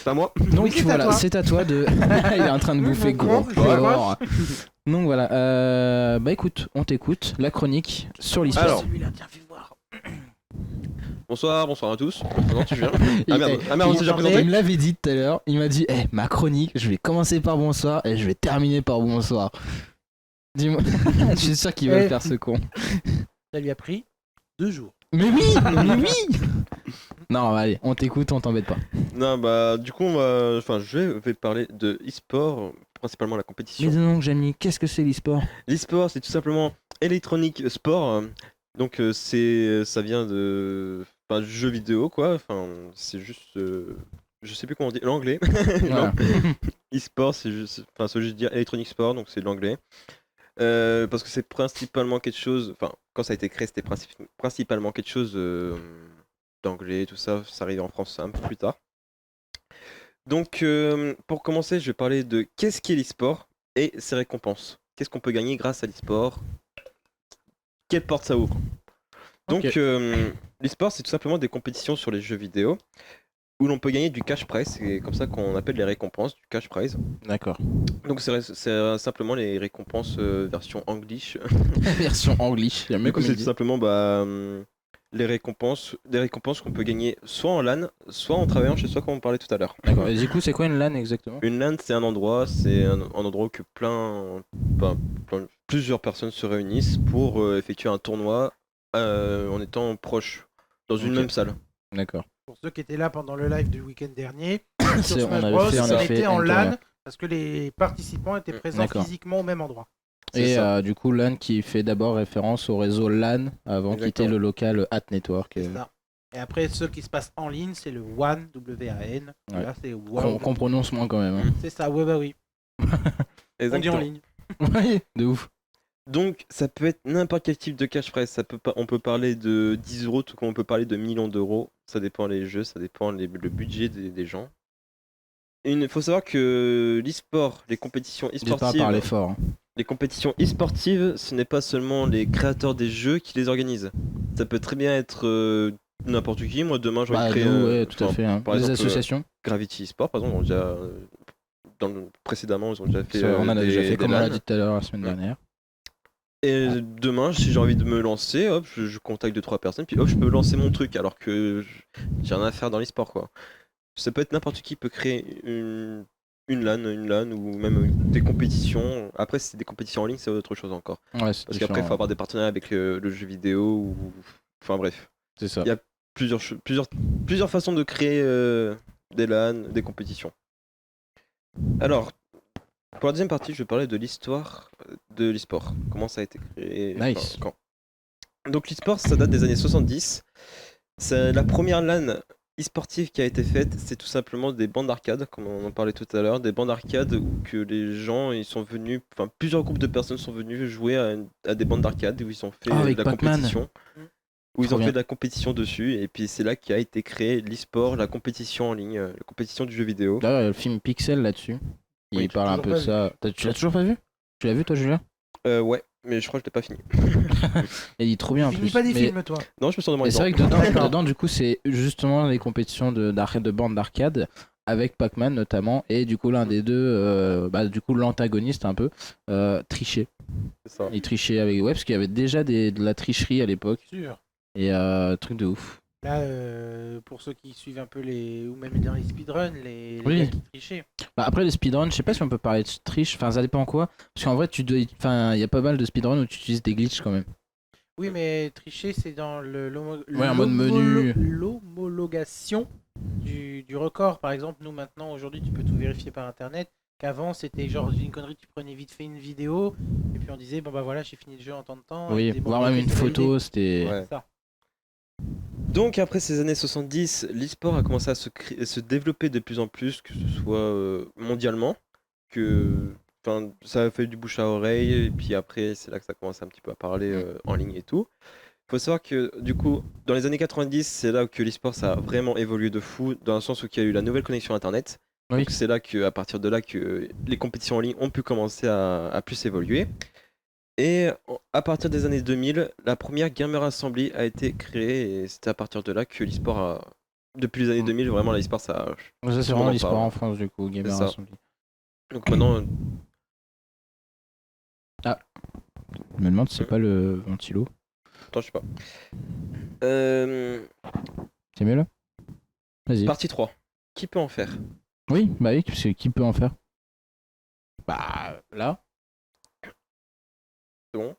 C'est à moi. Donc Oui, c'est à voilà, toi. c'est à toi de. Il est en train de bouffer gros Je porc. Donc voilà, bah écoute, on t'écoute, la chronique sur l'histoire. Alors. Celui-là, tiens, fais voir. Bonsoir à tous. Non, tu viens. Il- Ah merde, on s'est déjà il présenté. me l'avait dit tout à l'heure, il m'a dit ma chronique, je vais commencer par bonsoir et je vais terminer par bonsoir. Dis-moi, je suis sûr qu'il va le faire ce con. Ça lui a pris 2 jours. Mais oui, mais oui. Non, allez, on t'écoute, on t'embête pas. Non, bah, du coup, je vais parler de e-sport, principalement la compétition. Mais donc, Jamie, qu'est-ce que c'est l'e-sport? L'e-sport, c'est tout simplement Electronic Sport. Donc, ça vient du jeu vidéo, quoi. Enfin, c'est juste. Je sais plus comment on dit. L'anglais. Voilà. E-sport, c'est juste. Enfin, ça veut juste dire Electronic Sport, donc c'est de l'anglais. Parce que c'est principalement quelque chose. Enfin, quand ça a été créé, c'était principalement quelque chose d'anglais, tout ça. Ça arrive en France un peu plus tard. Donc, pour commencer, je vais parler de qu'est-ce qu'est l'e-sport et ses récompenses. Qu'est-ce qu'on peut gagner grâce à l'e-sport? Quelle porte ça ouvre? Donc, Ok. l'e-sport, c'est tout simplement des compétitions sur les jeux vidéo où l'on peut gagner du cash prize. C'est comme ça qu'on appelle les récompenses, du cash prize. D'accord. Donc, c'est simplement les récompenses version English. Version English, j'aime bien Du coup, comme c'est il tout dit. simplement des récompenses qu'on peut gagner soit en LAN, soit en travaillant chez soi, comme on parlait tout à l'heure. D'accord, et du coup, c'est quoi une LAN exactement? Une LAN, c'est un endroit où que plusieurs personnes se réunissent pour effectuer un tournoi en étant proches dans une Ok. même salle. D'accord. Pour ceux qui étaient là pendant le live du week-end dernier, sur On Smash avait Bros, fait on était en un LAN tournoi. parce que les participants étaient présents D'accord. physiquement au même endroit. C'est Et ça. du coup, LAN qui fait d'abord référence au réseau LAN avant qui était Exactement. le local Hat Network. C'est ça. Et après, ceux qui se passent en ligne, c'est le WAN, W-A-N. Ouais. Là, c'est Qu'on WAN. qu'on prononce moins quand même. C'est ça, ouais, bah oui. On dit en Exactement. ligne. Ouais, de ouf. Donc, ça peut être n'importe quel type de cash prize. On peut parler de 10 euros, tout comme on peut parler de millions d'euros. Ça dépend les jeux, ça dépend le budget des gens. Il faut savoir que l'e-sport, les compétitions N'hésite pas à e-sportives, parler fort. Hein. les compétitions e-sportives, ce n'est pas seulement les créateurs des jeux qui les organisent. Ça peut très bien être n'importe qui. Moi, demain, j'ai envie Bah, de créer nous, ouais, tout à fait. Hein. par Les exemple, associations, Gravity e-sport, par exemple, précédemment, ils ont déjà fait. on en a déjà fait, des comme on l'a LAN. dit tout à l'heure la semaine dernière. Et demain, si j'ai envie de me lancer, hop, je contacte 2-3 personnes, puis hop, je peux lancer mon truc, alors que j'ai rien à faire dans l'e-sport, quoi. Ça peut être n'importe qui peut créer une LAN ou même des compétitions. Après, si c'est des compétitions en ligne, c'est autre chose encore. Ouais, c'est Parce qu'après, il faut différent. avoir des partenaires avec le jeu vidéo ou. Enfin bref. C'est ça. Il y a plusieurs façons de créer des LAN, des compétitions. Alors, pour la deuxième partie, je vais parler de l'histoire de l'e-sport. Comment ça a été créé. Nice. Quand. Donc, l'e-sport, ça date des années 70. C'est la première LAN e-sportive qui a été faite, c'est tout simplement des bandes d'arcade, comme on en parlait tout à l'heure, des bandes d'arcade où que les gens, ils sont venus, enfin plusieurs groupes de personnes sont venus jouer à des bandes d'arcade où ils ont fait avec de la Pac-Man. compétition. Où ils Trop ont bien. fait de la compétition dessus, et puis c'est là qu'a été créé l'e-sport, la compétition en ligne, la compétition du jeu vidéo. D'ailleurs, il y a le film Pixel là-dessus. Il Oui, parle un toujours peu de pas ça. Tu l'as toujours pas vu? Tu l'as vu, toi, Julien? Ouais, mais je crois que je l'ai pas fini. Il dit trop bien en Finis plus. pas des Mais- films, toi. Non, je me suis demandé. Et c'est vrai que D'accord. dedans, du coup, c'est justement les compétitions de bandes d'arcade avec Pac-Man notamment. Et du coup, l'un des deux, du coup, l'antagoniste un peu, trichait. C'est ça. Il trichait avec. Ouais, parce qu'il y avait déjà de la tricherie à l'époque. Sûr. Et truc de ouf. Là, pour ceux qui suivent un peu ou même dans les speedruns, les Oui. gars qui trichaient. Bah, après, les speedruns, je sais pas si on peut parler de triche. Enfin, ça dépend quoi. Parce qu'en vrai, il y a pas mal de speedruns où tu utilises des glitches quand même. Oui, mais tricher, c'est dans Ouais, en mode menu. l'homologation du record. Par exemple, nous maintenant, aujourd'hui, tu peux tout vérifier par internet. Qu'avant, c'était genre une connerie, tu prenais vite fait une vidéo, et puis on disait, bon bah voilà, j'ai fini le jeu en temps de temps. Oui, et des voire bons même une professionnels photo, c'était. Ouais. C'est ça. Donc après ces années 70, l'e-sport a commencé à se développer de plus en plus, que ce soit mondialement, ça a fait du bouche à oreille, et puis après c'est là que ça commence un petit peu à parler en ligne et tout. Il faut savoir que du coup, dans les années 90, c'est là que l'e-sport ça a vraiment évolué de fou, dans le sens où il y a eu la nouvelle connexion internet. Oui. Donc c'est là à partir de là que les compétitions en ligne ont pu commencer à plus évoluer. Et à partir des années 2000, la première Gamer Assembly a été créée et c'était à partir de là que l'e-sport depuis les années 2000, vraiment, l'e-sport, ça. Ça, c'est tout le vraiment monde en l'e-sport parle. en France, du coup, Gamer C'est ça. Assembly. Donc maintenant, Je me demande si c'est pas le ventilo. attends, je sais pas. C'est mieux là? Vas-y. Partie 3. Qui peut en faire? Oui, bah oui, parce que qui peut en faire? Bah, là. C'est bon?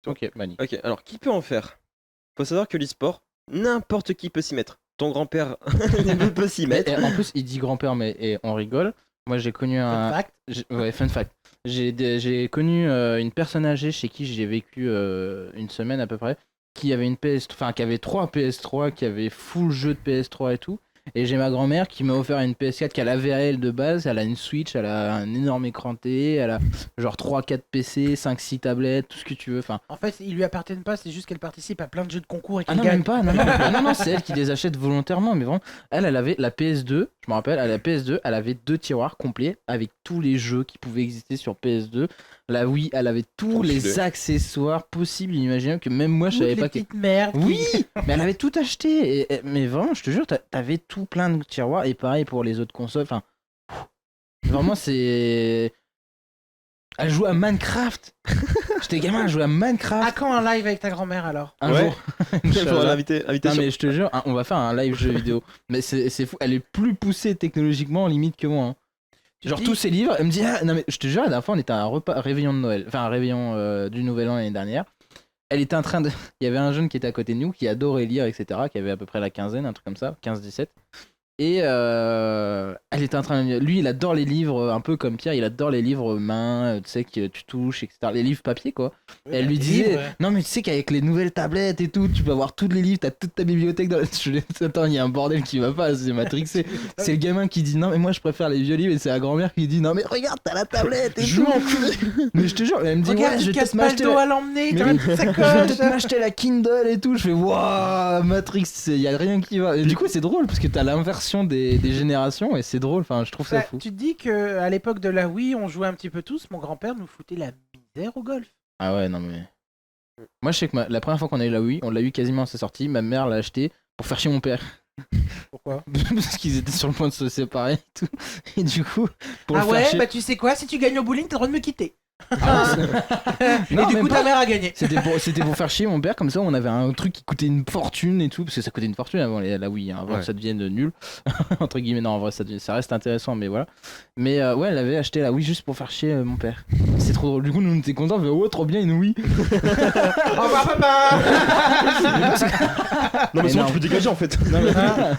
Ok, bah nickel. Ok, alors qui peut en faire? Faut savoir que l'e-sport, n'importe qui peut s'y mettre. Ton grand-père peut s'y mettre. Et en plus, il dit grand-père, mais et on rigole. Moi, j'ai connu Fun un. fact. Ouais, fun fact. J'ai connu une personne âgée chez qui j'ai vécu une semaine à peu près, qui avait une enfin, qui avait 3 PS3, qui avait full jeu de PS3 et tout. Et j'ai ma grand-mère qui m'a offert une PS4 qu'elle avait à elle de base. Elle a une Switch, elle a un énorme écran télé, elle a genre 3-4 PC, 5-6 tablettes, tout ce que tu veux. Enfin, En fait, ils lui appartiennent pas, c'est juste qu'elle participe à plein de jeux de concours et ah qu'elle non, gagne. même pas, non, non, non, non, c'est elle qui les achète volontairement, mais vraiment, elle avait la PS2, je me rappelle, la PS2, elle avait 2 tiroirs complets avec tous les jeux qui pouvaient exister sur PS2. La Wii, elle avait tous Trop les stylé. accessoires possibles, inimaginables, que même moi je Toutes savais les pas que... petites merdes. Oui, mais elle avait tout acheté, mais vraiment, je te jure, t'avais tout plein de tiroirs, et pareil pour les autres consoles, enfin... Vraiment, c'est... Elle jouait à Minecraft. J'étais gamin, elle jouait à À Minecraft. quand un live avec ta grand-mère alors? Un Ouais. jour. Il faudra Inch'Allah. l'inviter Non sur- mais je te jure, on va faire un live jeu vidéo. Mais c'est fou, elle est plus poussée technologiquement limite que moi. Hein. Tu Genre dis- tous ces livres, elle me dit non mais je te jure, la dernière fois on était à un repas, réveillon de Noël, enfin un réveillon du Nouvel An l'année dernière. Elle était en train de... Il y avait un jeune qui était à côté de nous, qui adorait lire, etc., qui avait à peu près la quinzaine, un truc comme ça, 15-17. Et elle était en train de... Lui, il adore les livres, un peu comme Pierre, il adore les livres main, tu sais, que tu touches, etc. Les livres papier, quoi. Oui, Et elle bah, lui des disait, livres, ouais. non mais tu sais qu'avec les nouvelles tablettes et tout, tu peux avoir tous les livres, t'as toute ta bibliothèque dans la... Attends, il y a un bordel qui va pas, c'est matrixé. C'est le gamin qui dit, non mais moi je préfère les vieux livres, et c'est la grand-mère qui dit, non mais regarde, t'as la tablette et Joue tout. en cul. Mais je te jure, elle me dit, Regarde, ouais, je tu vais casses peut-être pas le m'acheter dos la... à l'emmener, Mais t'as oui. une Je vais sacoche. peut-être m'acheter la Kindle et tout. Je fais waouh, Matrix, y a rien qui va. Et du coup, c'est drôle parce que t'as l'inversion des générations et c'est drôle. Enfin, je trouve ça Bah, fou. tu te dis que à l'époque de la Wii, on jouait un petit peu tous. Mon grand-père nous foutait la misère au golf. Ah ouais, non mais. Moi, je sais que la première fois qu'on a eu la Wii, on l'a eu quasiment à sa sortie. Ma mère l'a acheté pour faire chier mon père. Pourquoi? Parce qu'ils étaient sur le point de se séparer et tout. Et du coup, pour Ah le faire ouais, chier. bah tu sais quoi, si tu gagnes au bowling, t'as le droit de me quitter. Ah, Et non, du même coup, pas. ta mère a gagné. C'était pour faire chier mon père, comme ça on avait un truc qui coûtait une fortune et tout, parce que ça coûtait une fortune avant la Wii, hein, avant Ouais. que ça devienne nul, entre guillemets, non en vrai ça reste intéressant, mais voilà. Mais ouais, elle avait acheté la Wii juste pour faire chier mon père. C'est trop drôle, du coup nous on était contents, on fait oh trop bien une Wii. Au revoir papa. Non, mais Mais c'est bon, non. tu peux dégager en fait.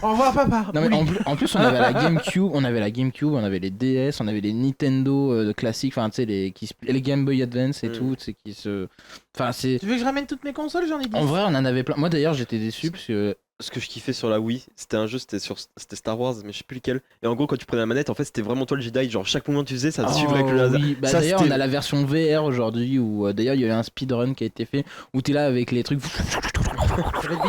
Au revoir papa. Non mais Oui. en plus on avait la GameCube, on avait les DS, on avait les Nintendo classiques, enfin tu sais les Game Boy Advance et Mm. tout, tu sais qui se... Enfin c'est... Tu veux que je ramène toutes mes consoles? J'en ai 10. En vrai on en avait plein, moi d'ailleurs j'étais déçu parce que... Ce que je kiffais sur la Wii, c'était un jeu, c'était Star Wars, mais je sais plus lequel. Et en gros, quand tu prenais la manette, en fait, c'était vraiment toi le Jedi. Genre, chaque mouvement que tu faisais, ça te suivait avec le laser. Oui, bah Ça, d'ailleurs on c'était- a la version VR aujourd'hui où d'ailleurs il y a eu un speedrun qui a été fait où t'es là avec les trucs.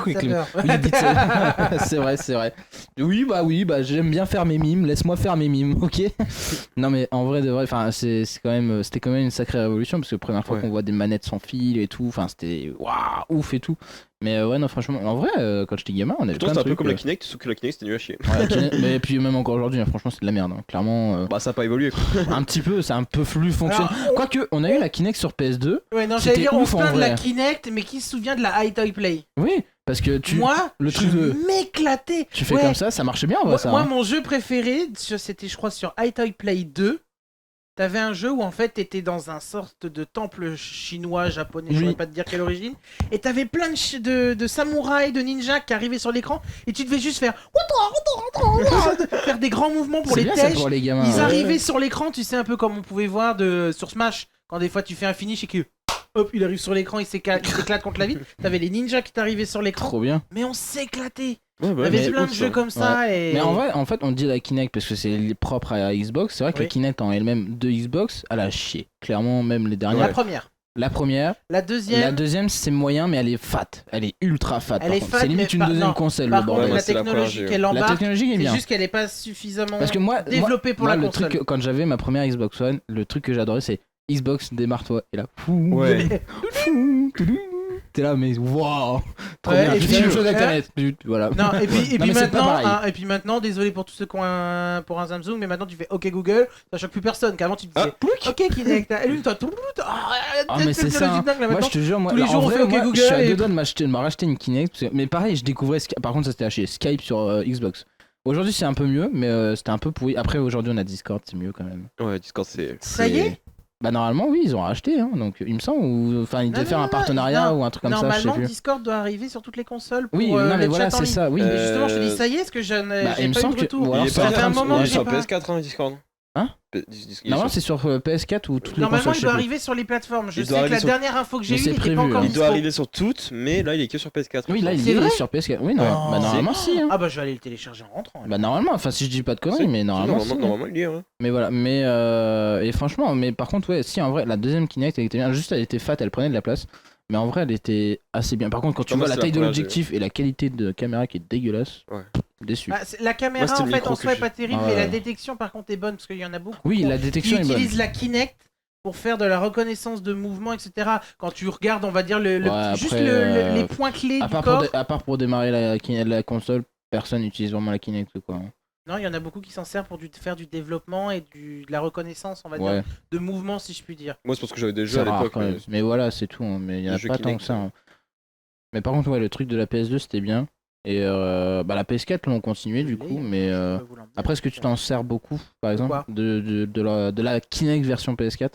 Avec les- Oui, les Beat Saber. c'est vrai. Oui bah j'aime bien faire mes mimes, laisse-moi faire mes mimes, ok. Non mais en vrai de vrai, enfin c'était quand même une sacrée révolution parce que la première fois Ouais. qu'on voit des manettes sans fil et tout, enfin c'était waouh ouf et tout. Mais ouais non franchement, en vrai quand j'étais gamin on avait Pourtant, plein de c'était un peu trucs. comme la Kinect, sauf que la Kinect, c'était nul à chier. Ouais, mais puis même encore aujourd'hui, hein, franchement c'est de la merde, hein. Clairement. Bah, ça a pas évolué quoi. Un petit peu, c'est un peu plus fonctionnel. Alors, Quoique, on a eu la Kinect sur PS2. Ouais, non, C'était j'allais dire, on ouf, se en plaint de la vrai. Kinect, mais qui se souvient de la High Toy Play? Oui, parce que Moi, le je truc de- m'éclatais. tu fais Ouais. comme ça marchait bien, en vrai, Moi, ça. moi, hein. mon jeu préféré, c'était, je crois, sur High Toy Play 2. T'avais un jeu où en fait t'étais dans un sorte de temple chinois, japonais, je Oui. saurais pas te dire quelle origine, et t'avais plein de samouraïs, de ninjas qui arrivaient sur l'écran, et tu devais juste faire faire des grands mouvements pour C'est les bien ça tèches. pour les gamins. Ils ouais. arrivaient sur l'écran, tu sais, un peu comme on pouvait voir sur Smash, quand des fois tu fais un finish et que hop, il arrive sur l'écran, il s'éclate contre la vitre. T'avais les ninjas qui t'arrivaient sur l'écran, Trop bien. mais on s'éclatait. Ouais, Il y bah, avait c'est plein ouf, de ça. jeux comme ça et. Mais en fait, on dit la Kinect parce que c'est propre à Xbox. C'est vrai que Oui. la Kinect en elle-même de Xbox, elle a chié. Clairement, même les La dernières. première. La première. La deuxième. La deuxième, c'est moyen, mais elle est fat. Elle est ultra fat. Elle par est contre. fat, C'est limite mais une pas- deuxième non. console, Par le contre, bordel. moi, la c'est la technologie première, qu'elle La embarque, technologie est c'est bien. juste qu'elle est pas suffisamment Parce que moi, développée pour moi, la le console. truc quand j'avais ma première Xbox One, le truc que j'adorais, c'est Xbox démarre-toi. Et là, fou, Ouais. fou, toudou. T'es là, mais waouh, trop Ouais, bien. et Je puis, fais la même chose avec ouais. Internet. Voilà. Non, et puis Non, mais c'est pas maintenant, pareil. et puis maintenant, désolé pour tous ceux qui ont pour un Samsung, mais maintenant tu fais OK Google, ça choque plus personne. Qu'avant tu disais OK Kinect, allume toi. Ah mais c'est ça. Hein. Moi je te jure, moi, tous les là, jours, en on vrai, fait OK moi, Google je suis à et- deux doigts de me racheter une Kinect. Mais pareil, je découvrais. Par contre, ça c'était haché. Skype sur Xbox. Aujourd'hui c'est un peu mieux, mais c'était un peu pourri. Après aujourd'hui on a Discord, c'est mieux quand même. Ouais, Discord, c'est. Ça y est. Bah normalement oui, ils ont racheté, hein, donc il me semble, ou enfin ils devaient faire un partenariat non, ou un truc comme ça, je sais Normalement, plus. Discord doit arriver sur toutes les consoles pour Oui, non mais le voilà, chat en c'est ligne. ça, oui. Et justement, je te dis ça y est, parce que je Bah, j'ai il me pas eu semble de que- retour. ou alors Il est c'est pas en Ça fait train un de- moment il que est j'ai sur pas. PS4, hein, Discord. Hein Il est Normalement sur- c'est sur PS4 ou toutes les Normalement, consoles, il je doit sais plus. arriver sur les plateformes. Je Il sais doit que arriver la sur- dernière info que j'ai Mais eue, c'est il était prévu, pas encore hein. Il doit dispo. arriver sur toutes, mais là il est que sur PS4. Oui, là il C'est est vrai sur PS4. Oui, non. Oh. Bah normalement si. Hein. Ah bah je vais aller le télécharger en rentrant. Bah normalement, enfin si je dis pas de conneries, mais normalement si, hein. Normalement, il y est, ouais. Mais voilà, mais et franchement, mais par contre ouais, si en vrai la deuxième Kinect elle était bien, juste elle était fat, elle prenait de la place, mais en vrai elle était assez bien. Par contre quand tu Moi, vois la c'est la taille de première, l'objectif et la qualité de caméra qui est dégueulasse, Ouais. déçu. Bah, la caméra Moi, c'était en le fait micro en que soi est j'ai. pas terrible, Ah mais ouais. la détection par contre est bonne parce qu'il y en a beaucoup Oui, qui la détection est bonne. utilisent la Kinect pour faire de la reconnaissance de mouvement, etc. Quand tu regardes, on va dire Ouais, juste après, les points clés À du part, corps. à part pour démarrer la console, personne n'utilise vraiment la Kinect quoi. Non, il y en a beaucoup qui s'en servent pour faire du développement et de la reconnaissance, on va dire, Ouais, de mouvement si je puis dire. Moi, c'est parce que j'avais des jeux c'est à rare l'époque. quand même. Mais voilà, c'est tout. Hein. Mais il y en a Les jeux pas tant Kinect, que ça. Hein. Mais par contre, ouais, le truc de la PS2 c'était bien. Et bah, la PS4 l'ont continué du Je coup. l'ai, Mais je peux vous l'emmener. après, est-ce que tu t'en sers beaucoup par exemple quoi de la Kinect version PS4?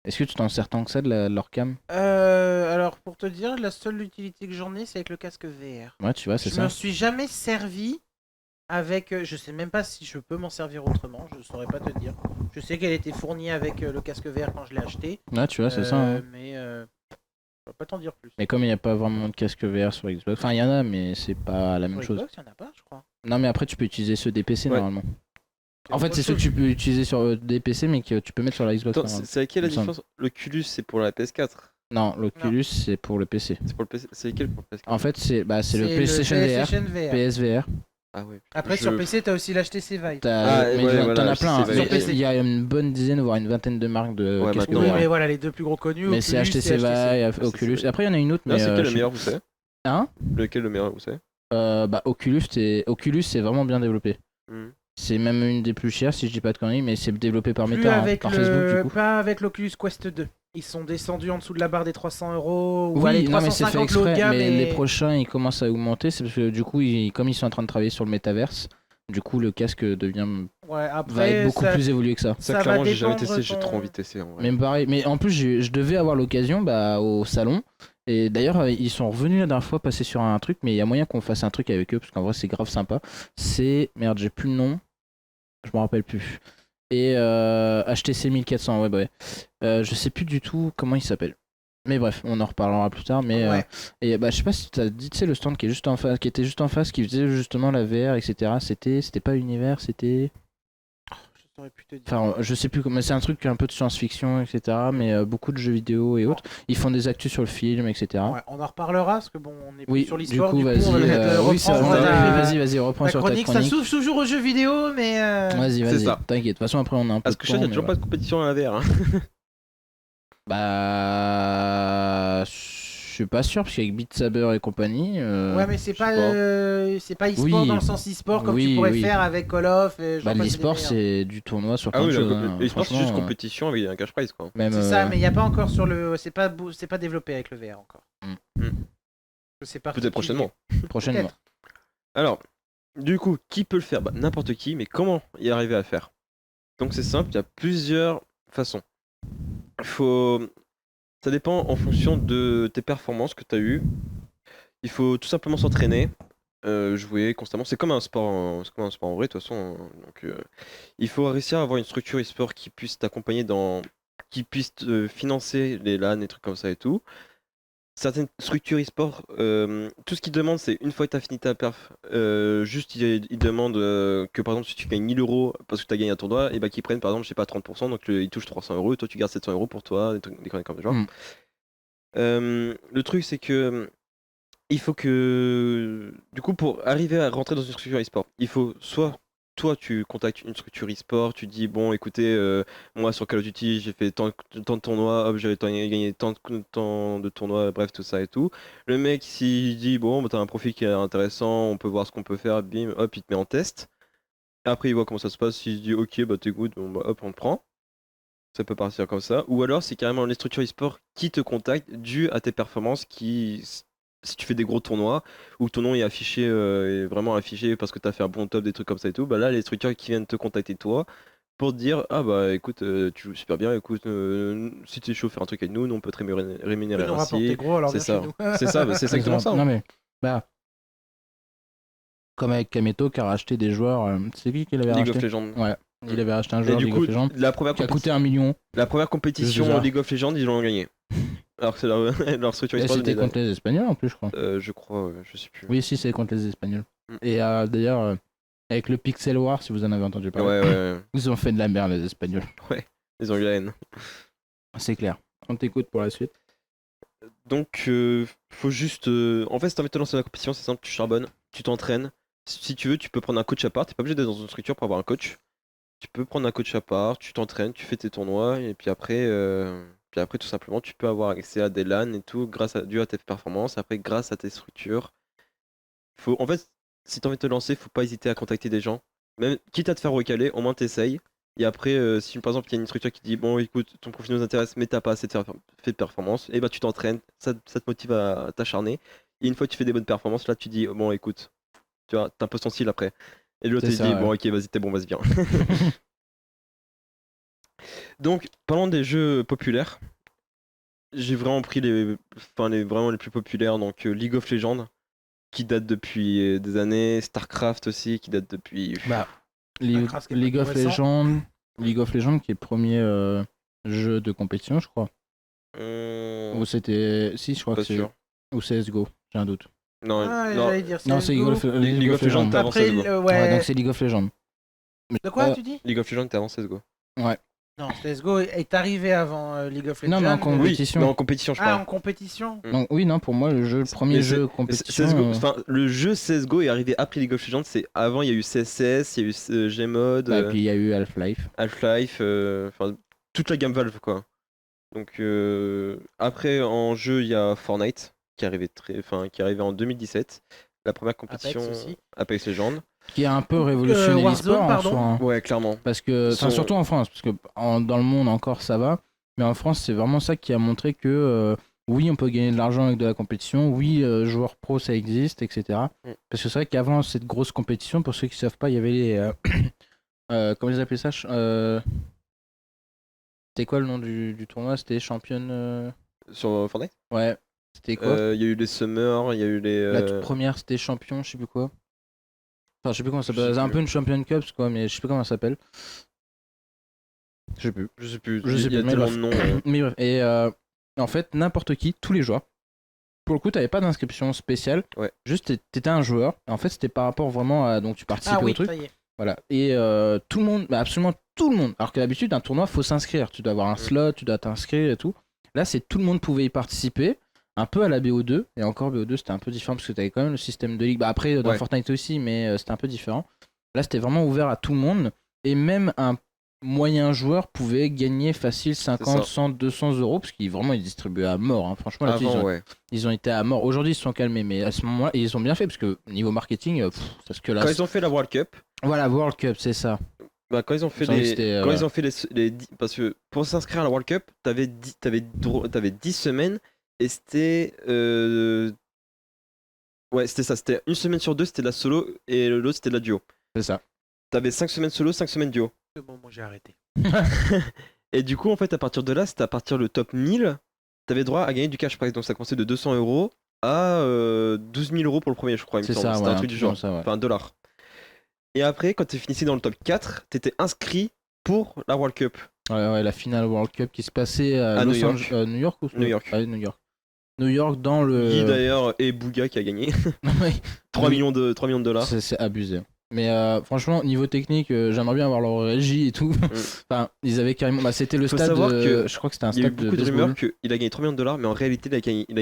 Est-ce que tu t'en sers tant que ça de leur cam? Alors pour te dire, la seule utilité que j'en ai, c'est avec le casque VR. Ouais, tu vois, c'est Je ça. me suis jamais servi avec. Je sais même pas si je peux m'en servir autrement. Je saurais pas te dire. Je sais qu'elle était fournie avec le casque VR quand je l'ai acheté. Ouais, tu vois, c'est ça. Hein. Mais je peux pas t'en dire plus. Mais comme il n'y a pas vraiment de casque VR sur Xbox, enfin il y en a, mais c'est pas la même Sur chose. Xbox, il y en a pas, je crois. Non, mais après tu peux utiliser ceux des PC Ouais. normalement. En fait, autre c'est ceux que chose. tu peux utiliser sur des PC, mais que tu peux mettre sur la Xbox. Attends, normalement. c'est laquelle la Il me semble. différence? L'Oculus, c'est pour la PS4. Non, l'Oculus c'est pour le PC. C'est pour le PC. C'est lequel pour le PS4? En fait, c'est le PlayStation VR, PlayStation VR. PSVR. Ah ouais. Après, sur PC, t'as aussi l'HTC Vive. Ah, Mais ouais, t'en voilà, as plein. Hein. HTC Vive. Il y a une bonne dizaine, voire une vingtaine de marques de Ouais, casques maintenant, Oui, VR. mais voilà, les deux plus gros connus. Mais c'est Oculus HTC et Vive, HTC Oculus. Vive. Après, il y en a une autre, Non, mais. c'est quel le je- meilleur, vous savez? Hein Lequel le meilleur, vous savez? Bah, Oculus, c'est vraiment bien développé. Hmm. C'est même une des plus chères, si je dis pas de conneries, mais c'est développé par Plus Meta, hein, avec par Facebook, du coup. Pas avec l'Oculus Quest 2. Ils sont descendus en dessous de la barre des 300 € ou Oui, allez, non, mais c'est fait 350 le haut de exprès, gamme. mais et- les prochains ils commencent à augmenter, c'est parce que du coup, comme ils sont en train de travailler sur le métaverse, du coup le casque Ouais, va après, être beaucoup ça- plus évolué que ça. Ça Ça, va clairement, j'ai jamais dépendre testé, j'ai ton- trop envie de tester en vrai. Même pareil, mais en plus je devais avoir l'occasion au salon, et d'ailleurs ils sont revenus la dernière fois passer sur un truc, mais il y a moyen qu'on fasse un truc avec eux, parce qu'en vrai c'est grave sympa. C'est, merde, j'ai plus le nom, je me rappelle plus. Et HTC 1400, ouais, bah ouais. Je sais plus du tout comment il s'appelle. Mais bref, on en reparlera plus tard. Mais Ouais. et bah je sais pas si t'as dit, tu sais, le stand qui est juste en face, qui était juste en face, qui faisait justement la VR, etc. C'était pas Univers, c'était. Je saurais plus te dire. Enfin, je sais plus comment. C'est un truc un peu de science-fiction, etc. Mais beaucoup de jeux vidéo et autres. Ils font des actus sur le film, etc. Ouais, on en reparlera parce que bon, on est plus Oui, sur du l'e-sport. coup, Du coup, vas-y. on va peut-être Oui, c'est reprendre vrai. ta- Vas-y, reprends ta sur ta chronique. Ça chronique. s'ouvre toujours aux jeux vidéo, mais. Vas-y, C'est ça. t'inquiète. De toute façon, après, on a un peu Parce de que temps. il n'y a mais toujours voilà. pas de compétition à la VR. Hein. Bah. Je suis pas sûr, parce qu'avec Beat Saber et compagnie. Ouais, mais c'est je sais pas, pas. c'est pas e-sport Oui. dans le sens e-sport comme Oui, tu pourrais oui. faire avec Call of. Et j'en Bah, passe des l'e-sport, meilleurs. c'est du tournoi sur Ah plein oui, de choses. Hein. les sports, c'est juste Franchement, compétition avec un cash prize quoi. même, C'est ça, mais il n'y a pas encore sur le. C'est pas développé avec le VR encore. Mm. C'est pas Peut-être prochainement. prochainement. Peut-être. Alors, du coup, qui peut le faire? Bah, n'importe qui, mais comment y arriver à le faire? Donc c'est simple, il y a plusieurs façons. Ça dépend en fonction de tes performances que tu as eues. Il faut tout simplement s'entraîner, jouer constamment. C'est comme un sport, c'est comme un sport en vrai de toute façon. Donc, il faut réussir à avoir une structure e-sport qui puisse t'accompagner qui puisse te financer les LAN et trucs comme ça et tout. Certaines structures e-sport, tout ce qu'ils demandent, c'est une fois que tu as fini ta perf, juste ils demandent que par exemple, si tu gagnes 1000 € parce que tu as gagné un tournoi, et bah qu'ils prennent par exemple, je sais pas, 30%, donc ils touchent 300 € et toi tu gardes 700 € pour toi, des conneries comme ça. Mm. Le truc, c'est que il faut que, du coup, pour arriver à rentrer dans une structure e-sport, il faut soit toi tu contactes une structure e-sport, tu dis bon écoutez, moi sur Call of Duty j'ai fait tant de tournois, hop j'ai gagné tant de tournois, bref tout ça et tout. Le mec s'il dit bon bah, t'as un profil qui est intéressant, on peut voir ce qu'on peut faire, bim, hop il te met en test. Après il voit comment ça se passe, s'il se dit ok bah t'es good, bon bah hop on te prend. Ça peut partir comme ça. Ou alors c'est carrément les structures e-sport qui te contactent dû à tes performances si tu fais des gros tournois où ton nom est affiché, est vraiment affiché parce que tu as fait un bon top, des trucs comme ça et tout, bah là les structures qui viennent te contacter toi pour te dire ah bah écoute tu joues super bien, écoute si tu es chaud faire un truc avec nous, on peut te Tu rémunérer peux nous rapporter ainsi. gros, alors C'est viens ça. chez nous. C'est ça, bah, c'est exactement ça. Non mais, bah, comme avec Kameto qui a racheté des joueurs. C'est qui l'avait League racheté? of Legends. Ouais, il avait racheté un Et joueur du League coup, of Legends la première qui a coûté 1 million. compétition ça. League of Legends, ils l'ont gagné. Alors que c'est leur structure Et e-sport. c'était contre les Espagnols en plus, je crois. Je crois, je sais plus. Oui, si, c'est contre les Espagnols. Mm. Et d'ailleurs, avec le Pixel War, si vous en avez entendu parler, Ouais. ils ont fait de la merde, les Espagnols. Ouais, ils ont eu la haine. C'est clair. On t'écoute pour la suite. Donc, faut juste. En fait, si t'as envie de te lancer dans la compétition, c'est simple, tu charbonnes, tu t'entraînes. Si tu veux, tu peux prendre un coach à part. T'es pas obligé d'être dans une structure pour avoir un coach. Tu peux prendre un coach à part, tu t'entraînes, tu fais tes tournois, et puis après, tout simplement, tu peux avoir accès à des LAN et tout, dû à tes performances. Après, grâce à tes structures. En fait, si t'as envie de te lancer, faut pas hésiter à contacter des gens. Même quitte à te faire recaler, au moins t'essayes. Et après, si par exemple il y a une structure qui dit bon écoute, ton profil nous intéresse, mais t'as pas assez fait de performance, et bah tu t'entraînes, ça te motive à t'acharner. Et une fois que tu fais des bonnes performances, là tu dis bon écoute, tu vois, t'imposes ton style après. Et l'autre C'est il ça, dit ouais. bon ok vas-y t'es bon, vas-y bien. Donc parlons des jeux populaires. J'ai vraiment pris vraiment les plus populaires, donc League of Legends, qui date depuis des années, StarCraft aussi, qui date depuis. Bah, League Starcraft, qui est pas League tout of récent. Legends, League of Legends qui est le premier jeu de compétition, je crois. Ou c'était. Si, je crois Pas que c'est. sûr. Ou CSGO, j'ai un doute. Non, Ah, non. j'allais dire Non, c'est League CSGO. of League of Legends, t'as avant Après, CSGO. Ouais, ouais. donc c'est League of Legends. De quoi tu dis? League of Legends, t'es avant CSGO. Non, CSGO est arrivé avant League of Legends. Non, mais en Oui, compétition. mais en compétition, je Ah, parle. en compétition. Donc, oui, non, pour moi, le premier Mais jeu c'est- compétition. CSGO, enfin, le jeu CSGO est arrivé après League of Legends. C'est avant, il y a eu CSS, il y a eu Gmod, Bah, et puis il y a eu Half-Life. Half-Life, enfin toute la gamme Valve quoi. Donc après en jeu, il y a Fortnite qui est arrivé qui est arrivé en 2017. La première compétition aussi. Apex Legends. Qui a un peu révolutionné Warzone, l'e-sport en pardon. soi. Hein. Ouais, clairement. Parce que, enfin, Sont- surtout en France, parce que dans le monde encore ça va, mais en France c'est vraiment ça qui a montré que oui, on peut gagner de l'argent avec de la compétition, oui, joueurs pro ça existe, etc. Mm. Parce que c'est vrai qu'avant cette grosse compétition, pour ceux qui savent pas, il y avait les. Comment ils appelaient ça C'était quoi le nom du tournoi? C'était championne. Sur Fortnite. Ouais, c'était quoi Il y a eu les Summers, il y a eu les. La toute première c'était champion, je sais plus quoi. Enfin, je sais plus comment ça Je sais s'appelle. C'est un plus. peu une Champion Cup, quoi, mais je sais plus comment ça s'appelle. Je sais plus. Je sais plus. Je sais Il y a plus, mais tellement bref. de noms. Mais bref, et en fait, n'importe qui, tous les joueurs, pour le coup, t'avais pas d'inscription spéciale, Ouais. juste t'étais un joueur, et en fait, c'était par rapport vraiment à. Donc, tu participais Ah oui, au truc. ça y est. Voilà. Et tout le monde, bah, absolument tout le monde, alors que d'habitude, un tournoi, faut s'inscrire. Tu dois avoir un slot, tu dois t'inscrire et tout. Là, c'est tout le monde pouvait y participer, un peu à la BO2, et encore BO2, c'était un peu différent parce que t'avais quand même le système de ligue. Bah, après, dans Ouais. Fortnite aussi, mais c'était un peu différent. Là, c'était vraiment ouvert à tout le monde, et même un moyen joueur pouvait gagner facile 50, 100, 200 euros, parce qu'ils vraiment ils distribuaient à mort. Hein. Franchement, là-dessus, Avant, ouais. ils ont été à mort. Aujourd'hui, ils se sont calmés, mais à ce moment-là, ils ont bien fait, parce que niveau marketing, parce que là. Quand ils ont fait la World Cup. Voilà, World Cup, c'est ça. Bah, quand ils ont fait Sans que les, c'était, quand ouais. ils ont fait parce que pour s'inscrire à la World Cup, t'avais 10 semaines et c'était ouais, c'était ça, c'était une semaine sur deux, c'était de la solo et l'autre c'était de la duo. C'est ça. T'avais 5 semaines solo, 5 semaines duo. Bon, moi j'ai arrêté. Et du coup, en fait, à partir de là, c'était à partir le top 1000, t'avais droit à gagner du cash prize. Donc ça commençait de 200 euros à 12 000 euros pour le premier, je crois. Il me C'est semble. ça, C'était ouais, un truc du genre. ça, ouais. Enfin, $. Et après, quand tu finissais dans le top 4, t'étais inscrit pour la World Cup. Ouais, la finale World Cup qui se passait À Los New York. Angeles, New York ou New York. Ouais, New York. New York dans le. Guy d'ailleurs et Bouga qui a gagné. Oui. 3 millions de $. C'est abusé. Mais franchement, niveau technique, j'aimerais bien avoir leur régie et tout. Enfin, ils avaient carrément. Bah, c'était le Faut stade. savoir que je crois que c'était un Il y a eu stade de beaucoup de baseball. rumeurs qu'il a gagné 3 millions de $, mais en réalité, il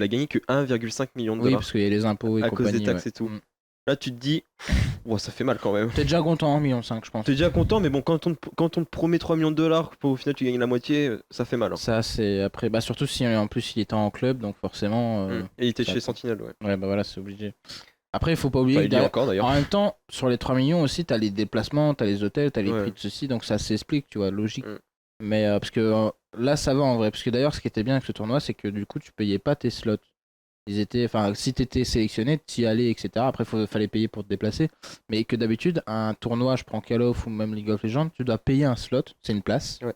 a gagné que 1,5 million de Oui, dollars parce qu'il y a les impôts et à cause des compagnie. taxes ouais. et tout. là tu te dis, ouais, ça fait mal quand même. T'es déjà content en 1,5 million, je pense. T'es déjà content, mais bon, quand on te promet 3 millions de dollars, pour au final tu gagnes la moitié, ça fait mal. Hein. Ça, c'est après. Bah, surtout si en plus il était en club, donc forcément. Et il était ça chez compte. Sentinel, ouais. Ouais, bah voilà, c'est obligé. Après, il faut pas oublier Enfin, que il y est derrière- encore d'ailleurs. en même temps, sur les 3 millions aussi, t'as les déplacements, t'as les hôtels, t'as les Ouais. prix de ceci, donc ça s'explique, tu vois, logique. Mm. Mais parce que là, ça va en vrai. Parce que d'ailleurs, ce qui était bien avec ce tournoi, c'est que du coup, tu payais pas tes slots. Ils étaient, enfin, si t'étais sélectionné, t'y allais, etc. Après, fallait payer pour te déplacer. Mais que d'habitude, un tournoi, je prends Call of ou même League of Legends, tu dois payer un slot, c'est une place, Ouais.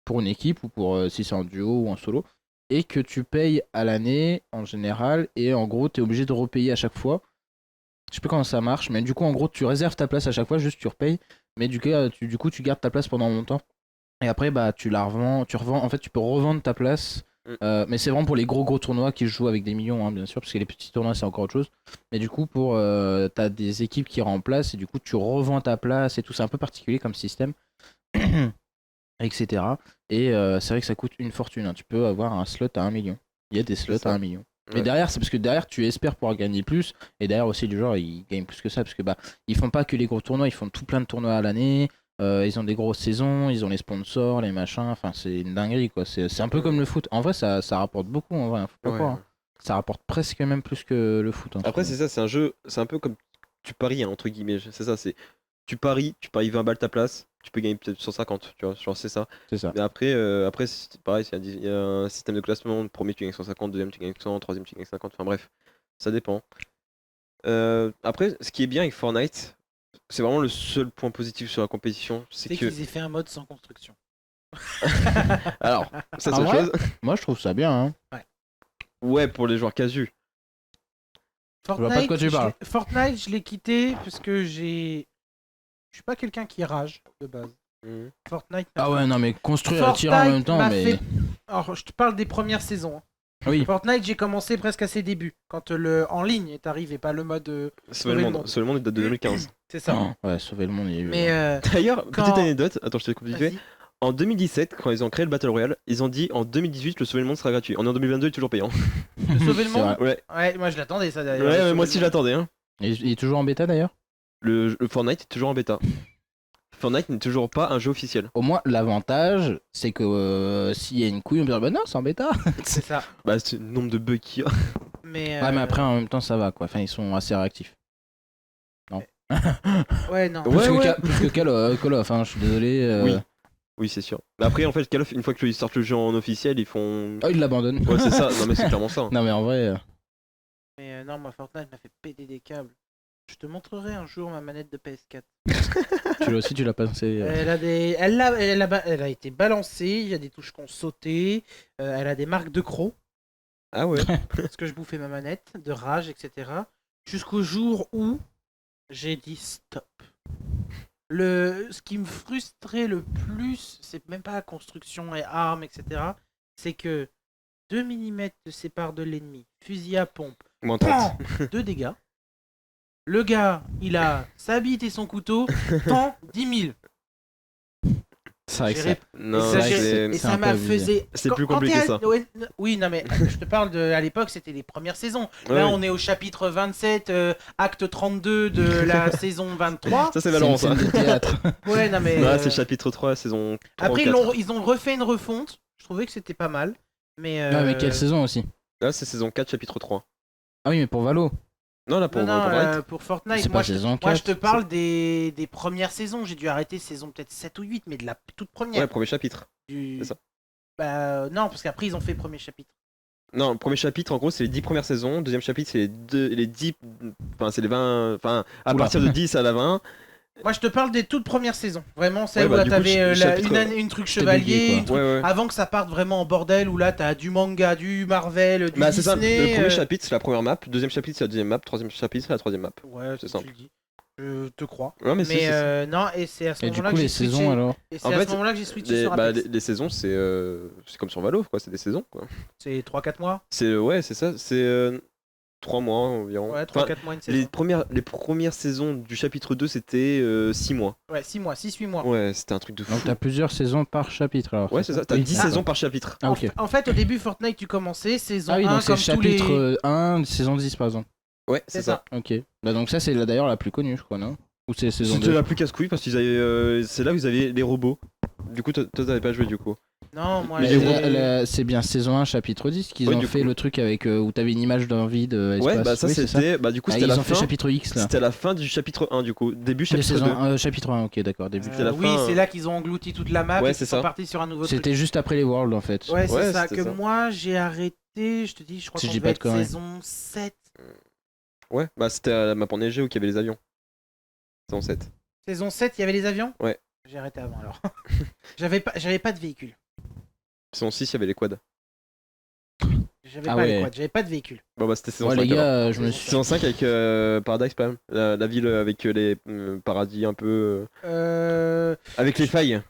pour une équipe ou pour si c'est en duo ou en solo. Et que tu payes à l'année en général. Et en gros, t'es obligé de repayer à chaque fois. Je sais pas comment ça marche, mais du coup, en gros, tu réserves ta place à chaque fois, juste tu repayes. Mais du coup, tu gardes ta place pendant longtemps. Et après, bah, tu la revends, en fait, tu peux revendre ta place. Mais c'est vraiment pour les gros tournois qui se jouent avec des millions, hein, bien sûr, parce que les petits tournois, c'est encore autre chose. Mais du coup, t'as des équipes qui remplacent et du coup, tu revends ta place et tout. C'est un peu particulier comme système, etc. Et c'est vrai que ça coûte une fortune. Hein. Tu peux avoir un slot à 1 million. Il y a des slots à 1 million. Mais Ouais. derrière, c'est parce que derrière, tu espères pouvoir gagner plus. Et derrière aussi, du genre, ils gagnent plus que ça. Parce que bah, ils font pas que les gros tournois, ils font tout plein de tournois à l'année. Ils ont des grosses saisons, ils ont les sponsors, les machins. Enfin, c'est une dinguerie, quoi. C'est un peu comme le foot. En vrai, ça rapporte beaucoup, en vrai. Faut pas Ouais. croire. Hein. Ça rapporte presque même plus que le foot. Hein, je Après, trouve. c'est ça, c'est un jeu, c'est un peu comme tu paries, hein, entre guillemets. C'est ça, c'est. Tu paries 20 balles ta place, tu peux gagner peut-être 150, tu vois, genre c'est ça. C'est ça. Mais après c'est pareil, il y a un système de classement, le premier tu gagnes 150, deuxième tu gagnes 100, troisième tu gagnes 50, enfin bref, ça dépend. Après, ce qui est bien avec Fortnite, c'est vraiment le seul point positif sur la compétition, c'est C'est que... qu'ils aient fait un mode sans construction. Alors, ça c'est En autre vrai chose. Moi, je trouve ça bien. Hein. Ouais, pour les joueurs casus. vois pas de quoi tu parles. Fortnite, je l'ai quitté parce que je suis pas quelqu'un qui rage de base. Mhm. Fortnite. Ah ouais, non, mais construire et tirer en même temps, m'a mais. fait- Alors, je te parle des premières saisons. Hein. Oui. Fortnite, j'ai commencé presque à ses débuts, quand le en ligne est arrivé, pas le mode. Sauver le monde. Sauver le monde, il date de 2015. C'est ça. Oh, ouais, sauver le monde, il y a eu. Mais D'ailleurs, Quand- petite anecdote, attends, je te coupe vite fait. vas-y. En 2017, quand ils ont créé le Battle Royale, ils ont dit en 2018 le Sauver le monde sera gratuit. On est en 2022, il est toujours payant. Sauver le C'est monde. vrai. Ouais, Ouais, moi je l'attendais ça ouais, d'ailleurs. ouais, Sauver moi le aussi je monde. l'attendais. Hein. Il est toujours en bêta d'ailleurs. Le Fortnite est toujours en bêta. Fortnite n'est toujours pas un jeu officiel. Au moins, l'avantage, c'est que s'il y a une couille, on peut dire bah non, c'est en bêta. C'est ça. Bah, c'est le nombre de bugs qu'il y a. Mais, Ouais, mais après, en même temps, ça va quoi. Enfin, ils sont assez réactifs. ouais, non. Plus, Ouais, que, ouais. Plus que Call of, hein, je suis désolé. Oui. Oui, c'est sûr. Mais après, en fait, Call of, une fois qu'ils sortent le jeu en officiel, ils font. Oh, ils l'abandonnent. Ouais, c'est ça. Non, mais c'est clairement ça. Hein. Non, mais en vrai. Mais non, moi Fortnite m'a fait péter des câbles. Je te montrerai un jour ma manette de PS4. Tu aussi, tu l'as passé. Elle a été balancée, il y a des touches qui ont sauté, elle a des marques de crocs, Ah ouais. parce que je bouffais ma manette, de rage, etc. Jusqu'au jour où j'ai dit stop. Ce qui me frustrait le plus, c'est même pas la construction et armes, etc. C'est que 2 mm te séparent de l'ennemi. Fusil à pompe. Moins 30. 2 dégâts. Le gars, il a sa bite et son couteau. Tant 10 000. C'est vrai que J'ai ça. Non, et ça, c'est- et c'est ça un peu m'a abusé. faisait. C'est Quand- plus quand compliqué, t'es ça. ouais, oui, non, mais je te parle de. À l'époque, c'était les premières saisons. Ouais, Là, ouais. on est au chapitre 27, acte 32 de la saison 23. Ça, c'est Valorant, C'est ça. une scène de théâtre. Ouais, non, mais. Ouais, c'est chapitre 3, saison 3. Après, ou 4. ils ont refait une refonte. Je trouvais que c'était pas mal. Mais. Ouais, mais quelle saison aussi. Là, c'est saison 4, chapitre 3. Ah oui, mais pour Valo. Non, là, pour Non, non, Fortnite. pour Fortnite, C'est moi, pas je, saison moi, 4. je te parle des premières saisons. J'ai dû arrêter saison peut-être 7 ou 8, mais de la toute première. Ouais, premier chapitre. Du- c'est ça. Bah, non, parce qu'après, ils ont fait le premier chapitre. Non, le premier chapitre, en gros, c'est les 10 premières saisons. Deuxième chapitre, c'est les 10. Enfin, c'est les 20. Enfin, à Oula. partir de 10 à la 20. Moi, je te parle des toutes premières saisons. Vraiment, celle Ouais, où bah, là, du coup, t'avais chapitre- une truc J'étais bugué, chevalier, quoi. une truc- Ouais, ouais. avant que ça parte vraiment en bordel, où là, t'as du manga, du Marvel, du Bah, c'est ça. Disney. Le premier chapitre, c'est la première map. Deuxième chapitre, c'est la deuxième map. Troisième chapitre, c'est la troisième map. Ouais, c'est c'est simple. tu le dis. Je te crois. Ouais, mais c'est. Mais non, et c'est à ce Et du moment-là coup, que j'ai les switché. saisons alors. Et c'est En à fait, ce moment-là que j'ai switché sur bah, Apex. les saisons, c'est comme sur Valo, quoi. C'est des saisons, quoi. C'est 3-4 mois. Ouais, c'est ça. C'est 3 mois environ. Ouais, Enfin, 3-4 mois une saison. les premières saisons du chapitre 2, c'était 6 mois. Ouais, 6 mois, 6-8 mois. Ouais, c'était un truc de fou. Donc t'as plusieurs saisons par chapitre alors. Ouais, c'est ça. T'as Oui. 10 saisons par chapitre. Ah, ok. En fait, au début, Fortnite, tu commençais saison Ah oui, 1 donc c'est comme tous les. chapitre 1, saison 10 par exemple. Ouais, c'est ça. Ok. Bah, donc ça, c'est d'ailleurs la plus connue, je crois, non? Ou c'est saison C'était 2? la plus casse-couille parce qu'ils avaient. C'est là où ils avaient les robots. Du coup, toi, t'avais pas joué du coup. Non, moi Mais j'ai. C'est bien saison 1, chapitre 10 qu'ils Ouais, ont du fait coup. le truc avec où t'avais une image d'un vide espace. Ouais, bah ça Oui, c'est c'était. Bah du coup, Ah, c'était ils la ont fait fin. chapitre X là. C'était la fin du chapitre 1 du coup. Début De chapitre saison 2. chapitre 1, ok, d'accord, début. C'était la Oui, fin, c'est là qu'ils ont englouti toute la map Ouais, et c'est qu'ils sont ça. partis sur un nouveau truc. C'était juste après les Worlds en fait. Ouais, c'est Ouais, ça. c'était Que ça. moi j'ai arrêté, je te dis, je crois Si qu'on je dis devait pas de être conneries. saison 7. Ouais, bah c'était à la map enneigée où il y avait les avions. Saison 7. Saison 7, il y avait les avions? Ouais. J'ai arrêté avant alors. j'avais pas de véhicule. Saison 6, il y avait les quads. J'avais Ah pas les ouais. quads, j'avais pas de véhicule. Bon bah c'était saison Ouais, 5. les gars, alors. je me suis. Saison 5 avec Paradise Palm. La ville avec les paradis un peu. Avec les failles.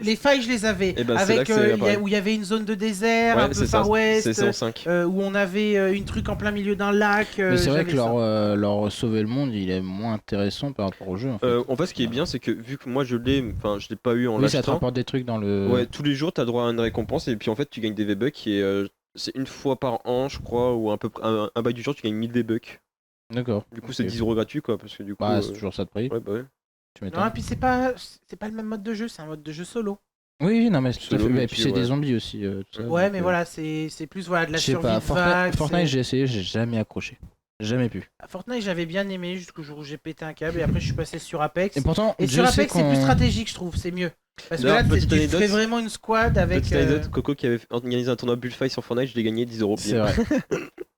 Les failles, je les avais. Eh ben, c'est là avec que c'est apparu. où il y avait une zone de désert, Ouais, un peu c'est ça. Far West, C'est saison 5. où on avait une truc en plein milieu d'un lac. Mais c'est vrai j'avais que ça. leur sauver le monde, il est moins intéressant par rapport au jeu en fait. En fait, ce qui est bien, c'est que vu que moi je l'ai pas eu en Oui, ça te l'achetant. rapporte des trucs dans le. Ouais, tous les jours, t'as droit à une récompense et puis en fait, tu gagnes des V-Bucks et c'est une fois par an, je crois, ou un bail du jour, tu gagnes 1000 V-Bucks. D'accord. Du coup, c'est Ok. 10 € gratuits quoi, parce que du coup. Bah, c'est toujours ça de prix. Ouais, bah ouais. Tu Non, et m'étonnes. puis c'est pas le même mode de jeu, c'est un mode de jeu solo. Oui, non, mais c'est tout à Solo, fait. Et multi, puis c'est ouais. des zombies aussi. Tout ça, Ouais, donc, mais voilà, c'est plus voilà, de la Je sais survie pas. de vague. Fortnite, c'est- j'ai essayé, j'ai jamais accroché. Jamais pu. Fortnite, j'avais bien aimé jusqu'au jour où j'ai pété un câble et après je suis passé sur Apex. Et pourtant, Et Dieu sur sait Apex, c'est plus qu'on- stratégique, je trouve, c'est mieux. Parce que D'ailleurs, là, petite tu anecdote. fais vraiment une squad avec. Petite anecdote, Coco qui avait organisé un tournoi Bullfight sur Fortnite, je l'ai gagné 10 €. C'est vrai.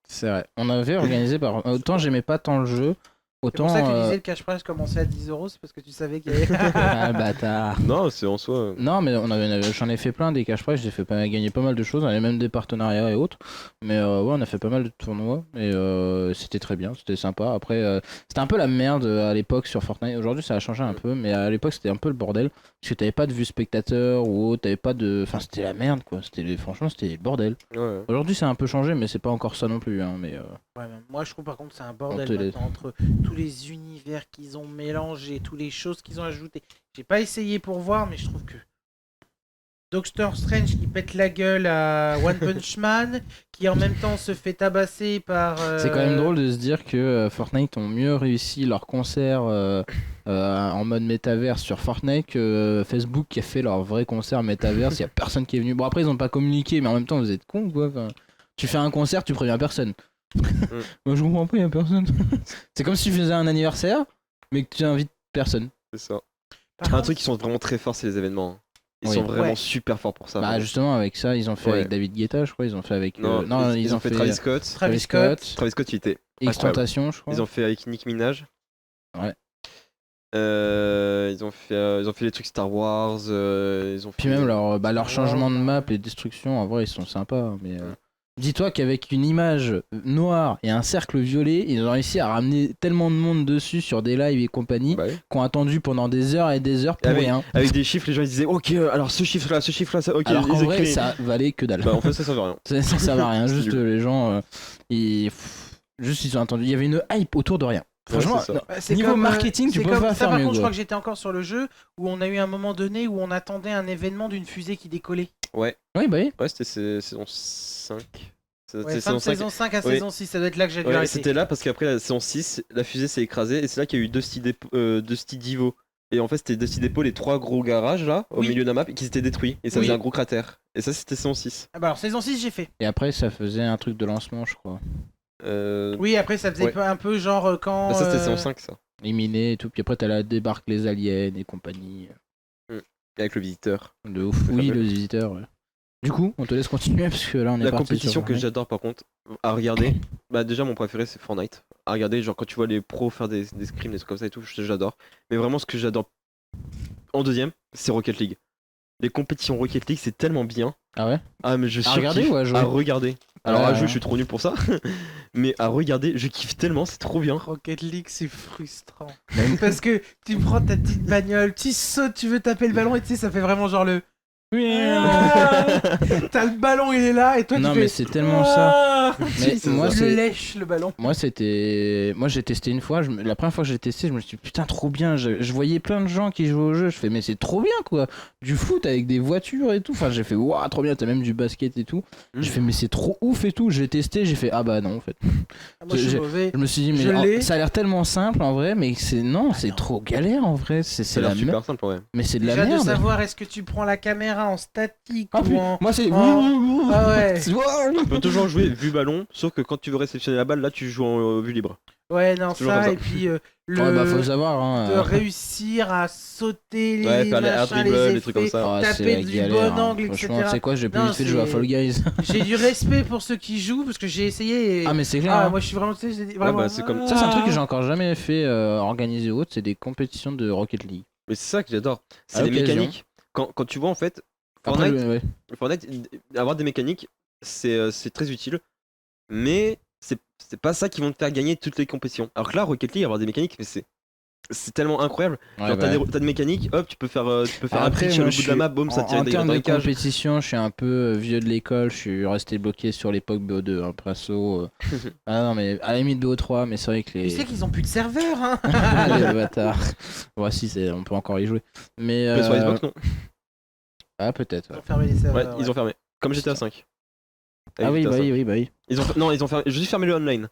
C'est vrai. On avait organisé par. Autant j'aimais pas tant le jeu, C'est autant. pour ça que tu disais le cash prize commençait à 10 €, c'est parce que tu savais qu'il y avait. Ah, bâtard. Non, c'est en soi. Non, mais j'en ai fait plein des cash prize, j'ai fait gagner pas mal de choses, on avait même des partenariats et autres. Mais ouais, on a fait pas mal de tournois et c'était très bien, c'était sympa. Après, c'était un peu la merde à l'époque sur Fortnite. Aujourd'hui, ça a changé un peu, mais à l'époque, c'était un peu le bordel parce que t'avais pas de vue spectateur ou autre, t'avais pas de. Enfin, c'était la merde quoi. Franchement, c'était le bordel. Ouais. Aujourd'hui, ça a un peu changé, mais c'est pas encore ça non plus. Hein, mais Ouais, mais moi je trouve par contre c'est un On te bordel laisse. maintenant entre tous les univers qu'ils ont mélangés, toutes les choses qu'ils ont ajoutées. J'ai pas essayé pour voir, mais je trouve que Doctor Strange qui pète la gueule à One Punch Man, qui en même temps se fait tabasser par. c'est quand même drôle de se dire que Fortnite ont mieux réussi leur concert en mode métaverse sur Fortnite que Facebook qui a fait leur vrai concert métaverse. Il y a personne qui est venu. Bon, après, ils ont pas communiqué, mais en même temps, vous êtes cons quoi. Enfin, tu fais un concert, tu préviens personne. Moi, je comprends pas, il y a personne. C'est comme si tu faisais un anniversaire, mais que tu invites personne. C'est ça. Par Un contre, truc qui sont vraiment très forts, c'est les événements. Ils Oui. sont vraiment Ouais. super forts pour ça. Bah, vraiment. justement, avec ça, ils ont fait Ouais. avec David Guetta, je crois. Ils ont fait avec. Non, ils ont fait Travis Scott. Travis Scott. Travis Scott, il était. X-Tentation, je crois. Ils ont fait avec Nicki Minaj. Ouais. Ils ont fait les trucs Star Wars. Ils ont fait. Puis même leur changement de Ouais. map, les destructions, en vrai, ils sont sympas. Mais dis-toi qu'avec une image noire et un cercle violet, ils ont réussi à ramener tellement de monde dessus sur des lives et compagnie Bah ouais. qu'on a attendu pendant des heures et des heures pour rien. Avec des chiffres, les gens ils disaient ok, alors ce chiffre-là, ça, ok. Alors qu'en ils vrai, écrivent. ça valait que dalle. Bah en fait, ça servait à rien. Ça servait à rien. C'est Juste nul. les gens, juste ils ont attendu. Il y avait une hype autour de rien. Franchement, c'est ça. non, Bah, c'est niveau comme, marketing, tu c'est peux comme pas ça, faire par mieux. contre, je quoi. crois que j'étais encore sur le jeu où on a eu un moment donné où on attendait un événement d'une fusée qui décollait. Ouais, Oui, bah oui. ouais, c'était saison 5. C'était Ouais, fin de saison 5 à Oui. saison 6, ça doit être là que j'ai dû Ouais, arrêter. c'était là parce qu'après la saison 6, la fusée s'est écrasée et c'est là qu'il y a eu Dusty Divo. Et en fait, c'était Dusty Depot, les 3 gros garages là, au Oui. milieu de la map, qui s'étaient détruits. Et ça Oui. faisait un gros cratère. Et ça, c'était saison 6. Ah bah alors saison 6 j'ai fait. Et après, ça faisait un truc de lancement, je crois. Oui, après ça faisait Ouais. un peu genre quand. Bah, ça, c'était saison 5, ça. Les minés et tout. Puis après, t'as la débarque les aliens et compagnie. Avec le visiteur. De ouf. Le Oui, fameux. le visiteur. Ouais. Du coup, on te laisse continuer parce que là, on est La parti compétition sur que Fortnite. j'adore par contre, à regarder, bah déjà mon préféré c'est Fortnite. À regarder, genre quand tu vois les pros faire des scrims, des trucs comme ça et tout, j'adore. Mais vraiment ce que j'adore en deuxième, c'est Rocket League. Les compétitions Rocket League c'est tellement bien. Ah ouais. Ah mais je À regarder surkiffe. ou à jouer À regarder. Alors Ah, à jouer ouais. je suis trop nul pour ça. Mais à regarder, je kiffe tellement, c'est trop bien. Rocket League, c'est frustrant. Même- Parce que tu prends ta petite bagnole, tu sautes, tu veux taper le ballon et tu sais, ça fait vraiment genre le. T'as le ballon, il est là, et toi Non, tu fais... mais c'est tellement ça. Mais moi, je c'est. lèche le ballon. Moi, j'ai testé une fois. La première fois que j'ai testé, je me suis dit, putain, trop bien. Je voyais plein de gens qui jouaient au jeu. Je fais, mais c'est trop bien, quoi. Du foot avec des voitures et tout. Enfin, j'ai fait, waouh, trop bien. T'as même du basket et tout. J'ai fait, mais c'est trop ouf et tout. J'ai testé, j'ai fait, ah bah non, en fait. Moi, je suis mauvais. Je me suis dit, Je mais l'ai. ça a l'air tellement simple en vrai, mais c'est non, c'est trop galère en vrai. C'est Ça a la l'air merde. super simple, ouais. Mais c'est de la Déjà de merde. savoir est-ce que tu prends la caméra en statique Ah, ou puis, en... moi, c'est. Ah ouais. Tu peux toujours jouer vue ballon, sauf que quand tu veux réceptionner la balle, là tu joues en vue libre. Ouais, non, toujours comme ça, ça. et puis le... Ouais, bah, faut savoir, hein. de réussir à sauter les Ouais, faire les air machins, dribbles, les les trucs comme effets, ça. Ah, c'est taper la du galère, bon angle, Franchement, etc. tu sais quoi, j'ai plus Non, vite fait de jouer à c'est- Fall Guys. J'ai du respect pour ceux qui jouent, parce que j'ai essayé et... Ah, mais c'est clair. Ah, hein. moi je suis vraiment... tu sais, j'ai dit, vraiment... bah, c'est comme- Ça, c'est un truc que j'ai encore jamais fait organiser ou autre, c'est des compétitions de Rocket League. Mais c'est ça que j'adore. C'est À les l'occasion. mécaniques. Quand tu vois en fait, Après, Fortnite, ouais. Fortnite, avoir des mécaniques, c'est très utile. Mais c'est pas ça qui vont te faire gagner toutes les compétitions. Alors que là, Rocket League, avoir des mécaniques, mais c'est tellement incroyable. Ouais, Genre, bah. t'as des mécaniques, hop, tu peux faire un Après, pitch sur moi, le bout de la map, boum, ça en tire des termes dans de les cages. compétition, je suis un peu vieux de l'école, je suis resté bloqué sur l'époque BO2, hein, perso. Ah non, mais à la limite BO3, mais c'est vrai que les. Tu sais qu'ils ont plus de serveurs, hein. Ah, les bâtards. Ouais, si, on peut encore y jouer. Mais. Mais sur Xbox, non. Ah, peut-être. Ils Ouais. ont fermé les Ouais, serveurs. ils ont fermé. Comme GTA 5. Ah oui, bah oui. Non, ils ont fermé. Juste fermé le online.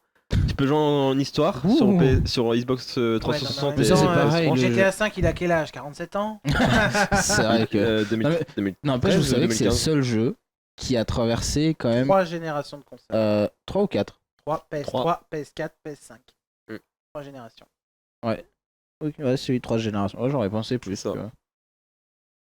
Tu peux jouer en histoire sur, Ouh. sur Xbox 360 mais ça, c'est pareil, Bon, le- GTA 5, il a quel âge? 47 ans? C'est vrai que. 2000. Non, après, je vous 13, savez que c'est le 2015. seul jeu qui a traversé quand même 3 générations de consoles. 3 ou 4. 3, PS3, PS4, PS5. Mm. 3 générations. Ok, ouais, c'est 3 générations. Ouais, j'aurais pensé plus. C'est ça. tu vois.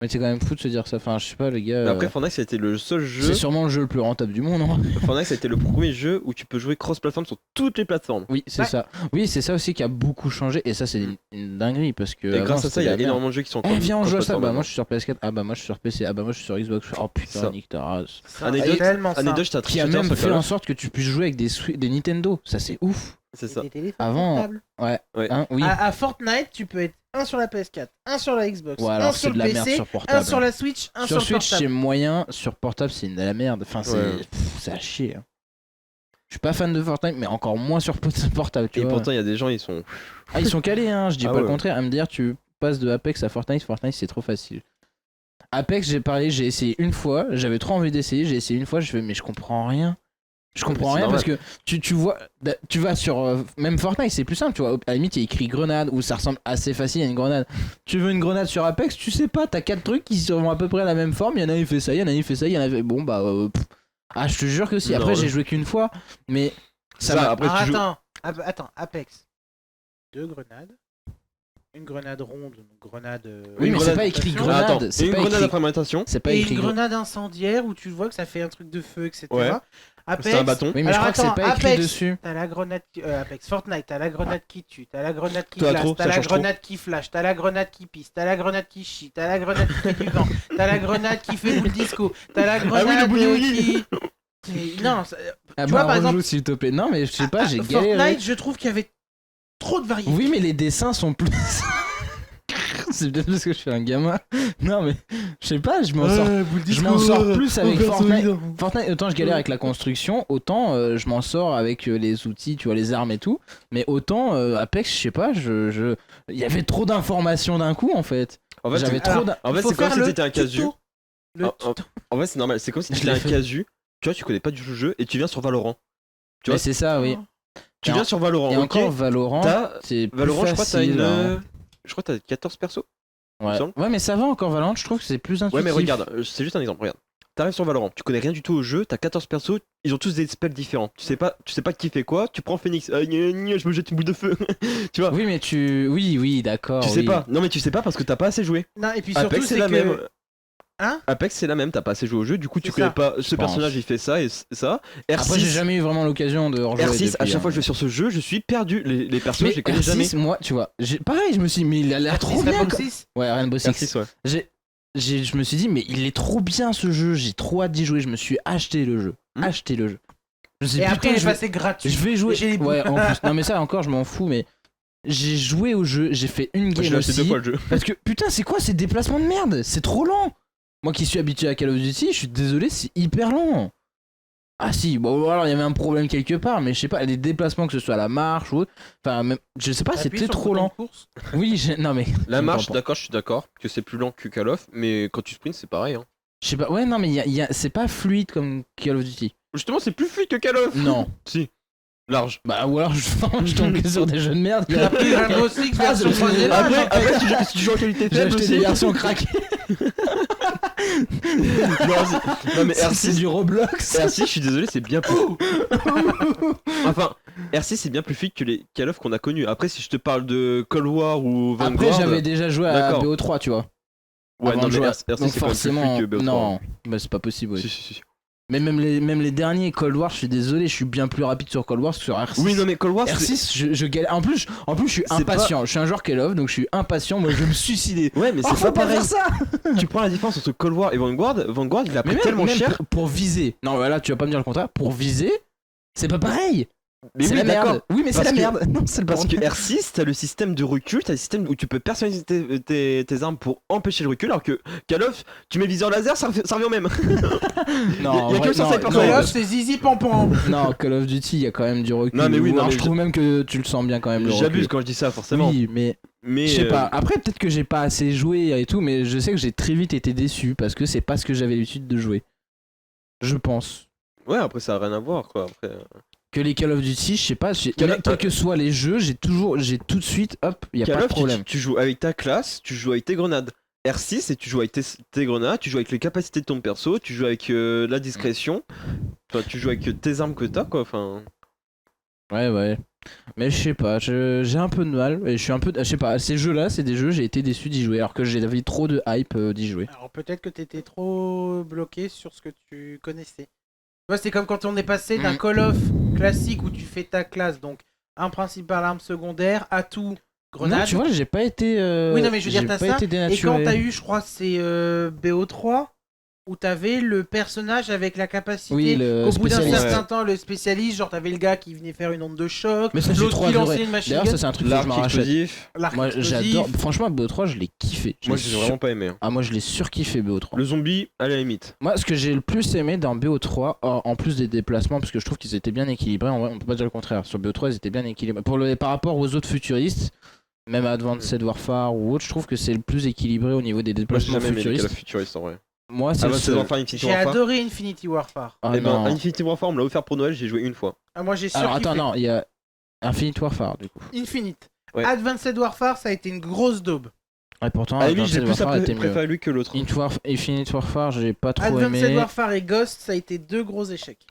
Mais c'est quand même fou de se dire ça. Enfin, je sais pas, les gars. Mais après, Fortnite, ça a été le seul jeu. c'est sûrement le jeu le plus rentable du monde, hein. Fortnite, ça a été le premier jeu où tu peux jouer cross-platform sur toutes les plateformes. Oui, c'est Ouais. ça. Oui, c'est ça aussi qui a beaucoup changé. Et ça, c'est une dinguerie parce que. Et avant, grâce à ça, il y a c'était la merde. énormément de jeux qui sont Eh, viens, on joue à ça. cross-platform Bah, moi, maintenant. je suis sur PS4. Ah, bah, moi, je suis sur PC. Ah, bah, moi, je suis sur Xbox. Oh putain, Ça. nique ta race. Ça, Anecdote- c'est tellement ça. Anecdote, j'étais à Qui a Twitter même sur fait Call en of. sorte que tu puisses jouer avec des Nintendo. Ça, c'est ouf. C'est ça. Des téléphones Avant- portables. Ouais. Ouais. Hein, oui. À Fortnite, tu peux être un sur la PS4, un sur la Xbox, Ouais, un alors sur c'est de le la merde PC, sur un portable. sur la Switch, un Sur sur le Switch, c'est portable. moyen. Sur portable, c'est de la merde. Enfin, c'est. Ouais. C'est à chier. Hein. Je suis pas fan de Fortnite, mais encore moins sur portable. Tu Et vois. pourtant, il y a des gens, ils sont. Ah, ils sont calés, hein. Je dis Ah pas le ouais. contraire. À me dire, tu passes de Apex à Fortnite. Fortnite, c'est trop facile. Apex, j'ai essayé une fois. J'avais trop envie d'essayer. J'ai essayé une fois. Je fais, mais je comprends rien. Je comprends c'est rien normal. parce que tu vois, tu vas sur même Fortnite, c'est plus simple, tu vois. À la limite, il y a écrit grenade ou ça ressemble assez facile à une grenade. Tu veux une grenade sur Apex, tu sais pas, t'as 4 trucs qui sont à peu près la même forme. Il y en a il fait ça, il y en a il fait ça, il y en a fait bon bah ah je te jure que si. Non, Après ouais. j'ai joué qu'une fois, mais ça Ça, m'a- après, Alors, tu joues. attends, Apex. 2 grenades. Une grenade ronde, une grenade. Oui, mais c'est grenade- pas écrit Ah, grenade. Attends, c'est une pas grenade écrit. à fragmentation. C'est pas Et écrit une grenade. grenade incendiaire où tu vois que ça fait un truc de feu, etc. Ouais. Apex, C'est un bâton. Oui, mais je Alors, crois que c'est attends, pas écrit Apex. dessus. T'as la grenade Apex, Fortnite, t'as la grenade qui tue, t'as la grenade qui Toi, flash, trop, t'as ça la change trop. grenade qui flash, t'as la grenade qui pisse, t'as la grenade qui chie, t'as la grenade qui fait du vent, t'as la grenade qui fait boule disco, t'as la grenade boogie-woogie. qui... Non, ça- Ah Tu vois, bah par rejoue, exemple- s'il te plaît. Non mais je sais pas, j'ai Fortnite, galéré. je trouve qu'il y avait trop de variétés. Oui, mais les dessins sont plus. C'est peut-être parce que je suis un gamin. Non, mais je sais pas, je m'en sors plus avec Fortnite. Fortnite, autant je galère avec la construction, autant je m'en sors avec les outils, tu vois, les armes et tout. Mais autant Apex, je sais pas, il y avait trop d'informations d'un coup en fait. En fait, J'avais c'est- trop Alors, en fait, il faut c'est comme faire si le t'étais un casu. tuto. Le Ah, ah. tuto. En fait, c'est normal. C'est comme si Je tu l'ai étais un fait. casu. Tu vois, tu connais pas du tout le jeu et tu viens sur Valorant. Tu Mais vois, c'est ça, oui. Tu Et viens en- sur Valorant. Et ok. encore Valorant, T'as- c'est plus Valorant, je crois que t'as facile. une. hein. Je crois que t'as 14 persos. il me Ouais. semble. Ouais, mais ça va encore Valorant, je trouve que c'est plus intuitif. Ouais, mais regarde, c'est juste un exemple. Regarde. T'arrives sur Valorant, tu connais rien du tout au jeu, t'as 14 persos, ils ont tous des spells différents. Tu sais pas qui fait quoi, tu prends Phoenix, je me jette une boule de feu. Tu vois, Oui, mais oui, d'accord. tu sais oui. pas. Non, mais tu sais pas parce que t'as pas assez joué. Non, et puis surtout, Apex, c'est c'est la que... même. Hein Apex, c'est la même, t'as pas assez joué au jeu, du coup, tu C'est connais ça. pas ce pense. personnage, il fait ça et ça. Après, j'ai R6, jamais eu vraiment l'occasion de rejouer. R6 à depuis, chaque fois hein. que je vais sur ce jeu, je suis perdu. Les persos, Mais je les connais R6, jamais. moi, tu vois, pareil, je me suis dit, mais il a l'air trop R6, bien. Rainbow quoi. Six. Ouais, Rainbow Six. R6, ouais. Je me suis dit, mais il est trop bien ce jeu, j'ai trop hâte d'y jouer. Je me suis acheté le jeu. Acheté le jeu. Je me suis dit, Et après, putain, il est je vais- passé gratuit. je vais jouer. J'ai les Ouais, en plus. Non, mais ça encore, je m'en fous, mais j'ai joué au jeu, j'ai fait une Moi, je game l'ai acheté 2 aussi. fois le jeu. Parce que putain, c'est quoi ces déplacements de merde? C'est trop lent. Moi qui suis habitué à Call of Duty, je suis désolé, c'est hyper lent. Ah si, bon alors il y avait un problème quelque part, mais je sais pas, les déplacements que ce soit à la marche ou autre, enfin même, je sais pas, Appuie c'était sur le trop bouton lent. de course. Oui, non mais La je marche, comprends pas. d'accord, je suis d'accord que c'est plus lent que Call of, mais quand tu sprints, c'est pareil. Hein. Je sais pas, ouais non mais c'est pas fluide comme Call of Duty. Justement, c'est plus fluide que Call of. Non. Si, large. Bah ou alors je tombe que sur des jeux de merde. T'as pris Rainbow Six version c'est parce que- vanilla, Après, genre. après si tu joues en qualité J'ai faible acheté aussi. des versions craquées. Non, mais C'est R6, du Roblox. R6, je suis désolé, c'est bien plus. Enfin, R6, c'est bien plus fluide que les Call of qu'on a connus. Après, si je te parle de Cold War ou Vanguard. Après j'avais déjà joué à D'accord. BO3 tu vois. Ouais, avant non, de mais jouer à- R6, Donc c'est quand même plus forcément fluide que BO3. non, bah c'est pas possible. Oui. Si. Mais même les derniers Cold War, je suis désolé, je suis bien plus rapide sur Cold War que sur R6. Oui, non, mais Cold War, c'est. R6, je galère. En plus, je suis C'est impatient. Je suis un joueur Call of, donc je suis impatient. Moi, je vais me suicider. Ouais, mais Oh, c'est faut pas pas pareil. faire ça. Tu prends la différence entre Cold War et Vanguard. Vanguard, il a Mais pris tellement même cher. pour viser. Non, voilà, tu vas pas me dire le contraire. Pour viser, c'est pas pareil. Mais C'est oui, la d'accord. merde. Oui, mais c'est Parce la que- merde. Non, c'est le Parce que bordel. R6, t'as le système de recul, t'as le système où tu peux personnaliser tes armes pour empêcher le recul, alors que Call of, tu mets viseur laser, ça revient au même. Non, y a que ouais, sur non, Cyberpunk. non, Call of, c'est zizi pampan. non, Call of Duty, il y a quand même du recul. Non, mais oui, non, Alors, mais je trouve même que tu le sens bien quand même. Le J'abuse recul. quand je dis ça, forcément. Oui, mais Mais je sais pas. Après, peut-être que j'ai pas assez joué et tout, mais je sais que j'ai très vite été déçu parce que c'est pas ce que j'avais l'habitude de jouer. Je pense. Ouais, après, ça a rien à voir, quoi. Après, Que les Call of Duty, je sais pas, Call of- quels que soient les jeux, j'ai tout de suite, hop, y a Call pas de of, problème. tu joues avec ta classe, tu joues avec tes grenades. R6, et tu joues avec tes grenades, tu joues avec les capacités de ton perso, tu joues avec la discrétion. Enfin, tu joues avec tes armes que t'as, quoi. Enfin. Ouais. Mais je sais pas, j'ai un peu de mal et je suis un peu, je sais pas, ces jeux-là, c'est des jeux, j'ai été déçu d'y jouer alors que j'avais trop de hype d'y jouer. Alors peut-être que t'étais trop bloqué sur ce que tu connaissais. Tu vois, c'est comme quand on est passé d'un Mm. Call of classique où tu fais ta classe, donc un principal arme secondaire, atout, grenade. Non, tu vois, j'ai pas été. Oui, non, mais je veux dire, j'ai t'as pas ça. été Et dénaturé. quand t'as eu, je crois, c'est BO3, où t'avais le personnage avec la capacité. Oui, le Au bout d'un spécialiste. certain temps, le spécialiste, genre t'avais le gars qui venait faire une onde de choc, Mais ça, c'est l'autre trop qui lançait adoré. une machine D'ailleurs, gun, ça, c'est un truc que je L'arc me rachète. explosif. l'arc Moi, explosif. j'adore. Franchement, BO3, je l'ai kiffé. Moi, j'ai vraiment pas aimé. Hein. Ah, moi, je l'ai surkiffé BO3. Le zombie, à la limite. Moi, ce que j'ai le plus aimé dans BO3, en plus des déplacements, parce que je trouve qu'ils étaient bien équilibrés, en vrai, on peut pas dire le contraire. Sur BO3, ils étaient bien équilibrés. Par rapport aux autres futuristes, même Advanced Warfare ou autre, je trouve que c'est le plus équilibré au niveau des Moi, j'ai déplacements jamais aimé les Call futuristes. of Futurist en vrai. Moi, c'est Ah, le bah, c'est seul. Warfare, Infinity J'ai Warfare. adoré Infinity Warfare. Ah, Eh ben, non. Infinity Warfare, on me l'a offert pour Noël, j'ai joué une fois. Ah, moi j'ai Alors surkiffé. attends, non, il y a Infinite Warfare du coup. Infinite. Ouais. Advanced Warfare, ça a été une grosse daube. Et pourtant, À la limite, j'ai Advanced plus Warfare était mieux. préféré lui que l'autre. Infinite Warfare, j'ai pas trop Advanced aimé. Warfare et Ghost, ça a été deux gros échecs.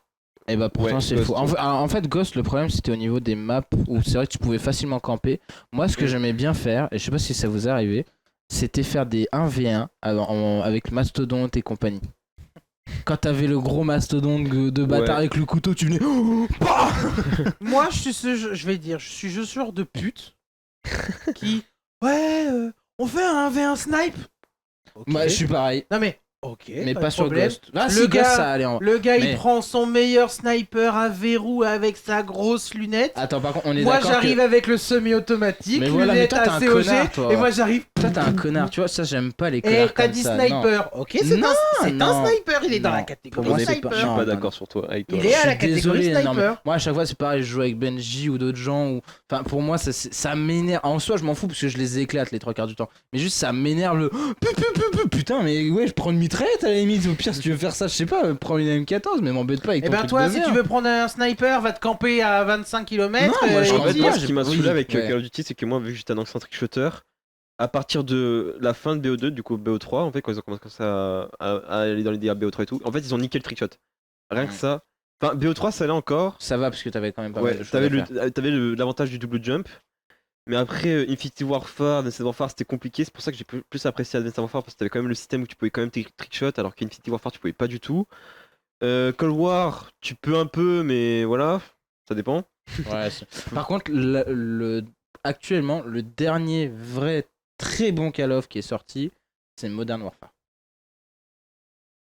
Et bah pourtant Ouais, c'est Ghost, faux. En fait, Ghost, le problème c'était au niveau des maps où c'est vrai que tu pouvais facilement camper. Moi, ce que j'aimais bien faire, et je sais pas si ça vous est arrivé, c'était faire des 1v1 avec Mastodonte et compagnie. Quand t'avais le gros mastodonte de bâtard Ouais. avec le couteau, tu venais. Bah Moi, je vais dire, je suis ce genre de pute qui. Ouais, on fait un 1v1 snipe. Ok. Bah, je suis pareil, Non mais, ok. mais pas pas de sur problème. Ghost. Ah, Le si, Ghost, gars- ça allait en. Le gars, Mais- il prend son meilleur sniper à verrou avec sa grosse lunette. Attends, par contre, on est Moi, d'accord. j'arrive avec le semi-automatique, Mais voilà, mais lunette toi, t'es un assez OG, connard, toi. et moi j'arrive. Toi, t'es un connard, tu vois, ça, j'aime pas les Et connards. t'as comme dit ça, non. sniper. Ok, c'est Non, un non. sniper, il est dans Non. la Pour catégorie moi, Je c'est suis sniper. pas- pas non, d'accord non. sur toi, avec toi. Il est à Je la suis catégorie désolé, non, mais sniper. moi à chaque fois c'est pareil, je joue avec Benji ou d'autres gens ou enfin pour moi ça m'énerve. En soi je m'en fous parce que je les éclate les 3 quarts du temps. Mais juste ça m'énerve le putain mais ouais je prends une mitraillette à la limite. Au pire si tu veux faire ça je sais pas prends une M14 mais m'embête pas avec Et ton ben truc toi, de si merde. tu veux prendre un sniper, va te camper à 25 km. Non, moi, je En comprends fait, pas, moi, ce qui m'a oui, saoulé avec ouais. Call of Duty, c'est que moi, vu que j'étais un ancien trick shooter, à partir de la fin de BO2, du coup BO3, en fait, quand ils ont commencé à aller dans les délires BO3 et tout, en fait, ils ont niqué le trick shot. Rien que Ouais. ça. Enfin, BO3, ça allait encore. Ça va parce que t'avais quand même pas mal Ouais, de choses t'avais à faire. l'avantage du double jump. Mais après, Infinity Warfare, Advanced Warfare, c'était compliqué. C'est pour ça que j'ai plus apprécié Advanced Warfare parce que t'avais quand même le système où tu pouvais quand même trick shot, alors qu'Infinity Warfare, tu pouvais pas du tout. Cold War, tu peux un peu, mais voilà, ça dépend. Ouais, par contre actuellement le dernier vrai très bon Call of qui est sorti c'est Modern Warfare.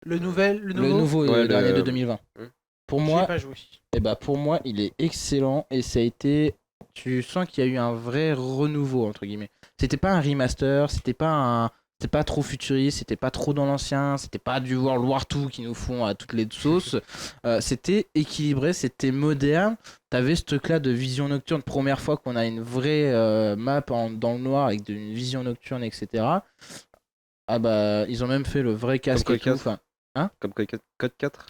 Le nouveau. Le nouveau Ouais, le dernier le- de 2020. Hmm. Pour J'y ai moi, pas joué. pour moi, il est excellent et ça a été. Tu sens qu'il y a eu un vrai renouveau entre guillemets. C'était pas un remaster, c'était pas un. c'était pas trop futuriste, c'était pas trop dans l'ancien, c'était pas du World War II qui nous font à toutes les sauces. C'était équilibré, c'était moderne. T'avais ce truc-là de vision nocturne, première fois qu'on a une vraie map dans le noir avec une vision nocturne, etc. Ah bah, ils ont même fait le vrai casque Code et tout. 4. Enfin, Comme Code 4.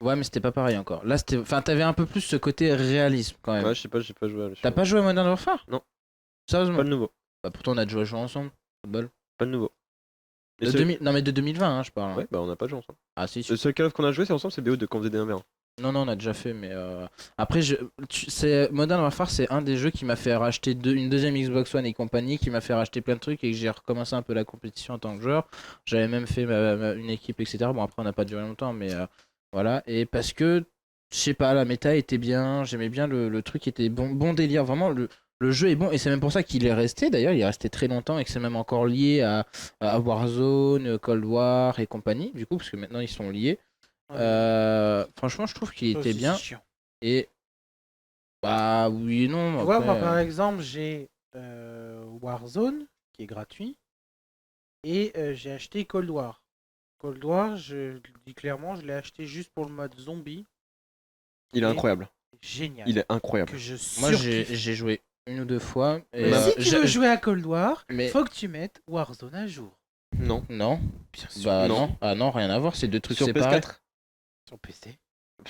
ouais, mais c'était pas pareil encore. Là, c'était, enfin, t'avais un peu plus ce côté réalisme quand même. Ouais, je sais pas, j'ai pas joué à T'as pas joué à Modern Warfare? Non. Sérieusement? Pas le nouveau. Bah, pourtant, on a déjà joué ensemble. Football. Pas le nouveau. De 2000... Non, mais de 2020, hein, je parle. Hein. Ouais, bah on a pas joué ensemble. Ah, si. Le seul Call of qu'on a joué, c'est ensemble, c'est BO2 quand on faisait des 1v1. Non, non, on a déjà fait, mais après, c'est Modern Warfare, c'est un des jeux qui m'a fait racheter une deuxième Xbox One et compagnie, qui m'a fait racheter plein de trucs et que j'ai recommencé un peu la compétition en tant que joueur. J'avais même fait une équipe, etc. Bon, après, on n'a pas duré longtemps, mais voilà. Et parce que, je sais pas, la méta était bien, j'aimais bien le truc, était bon délire. Vraiment, le jeu est bon et c'est même pour ça qu'il est resté. D'ailleurs, il est resté très longtemps et que c'est même encore lié à Warzone, Cold War et compagnie, du coup, parce que maintenant ils sont liés. Franchement, je trouve qu'il Ça était aussi, bien. c'est chiant. Et bah oui et non. Tu vois, après, moi, par exemple, j'ai Warzone, qui est gratuit, et j'ai acheté Cold War. Cold War, je le dis clairement, je l'ai acheté juste pour le mode zombie. Il est Et incroyable. Génial. Il est incroyable. Que je moi surkiffe. j'ai joué une ou deux fois. Et, Mais si tu j'ai- veux jouer à Cold War, mais- faut que tu mettes Warzone à jour. Non. Non, Bien sûr. bah non. non. Ah non, rien à voir, c'est deux trucs Sur séparés. PS4 Sur PC.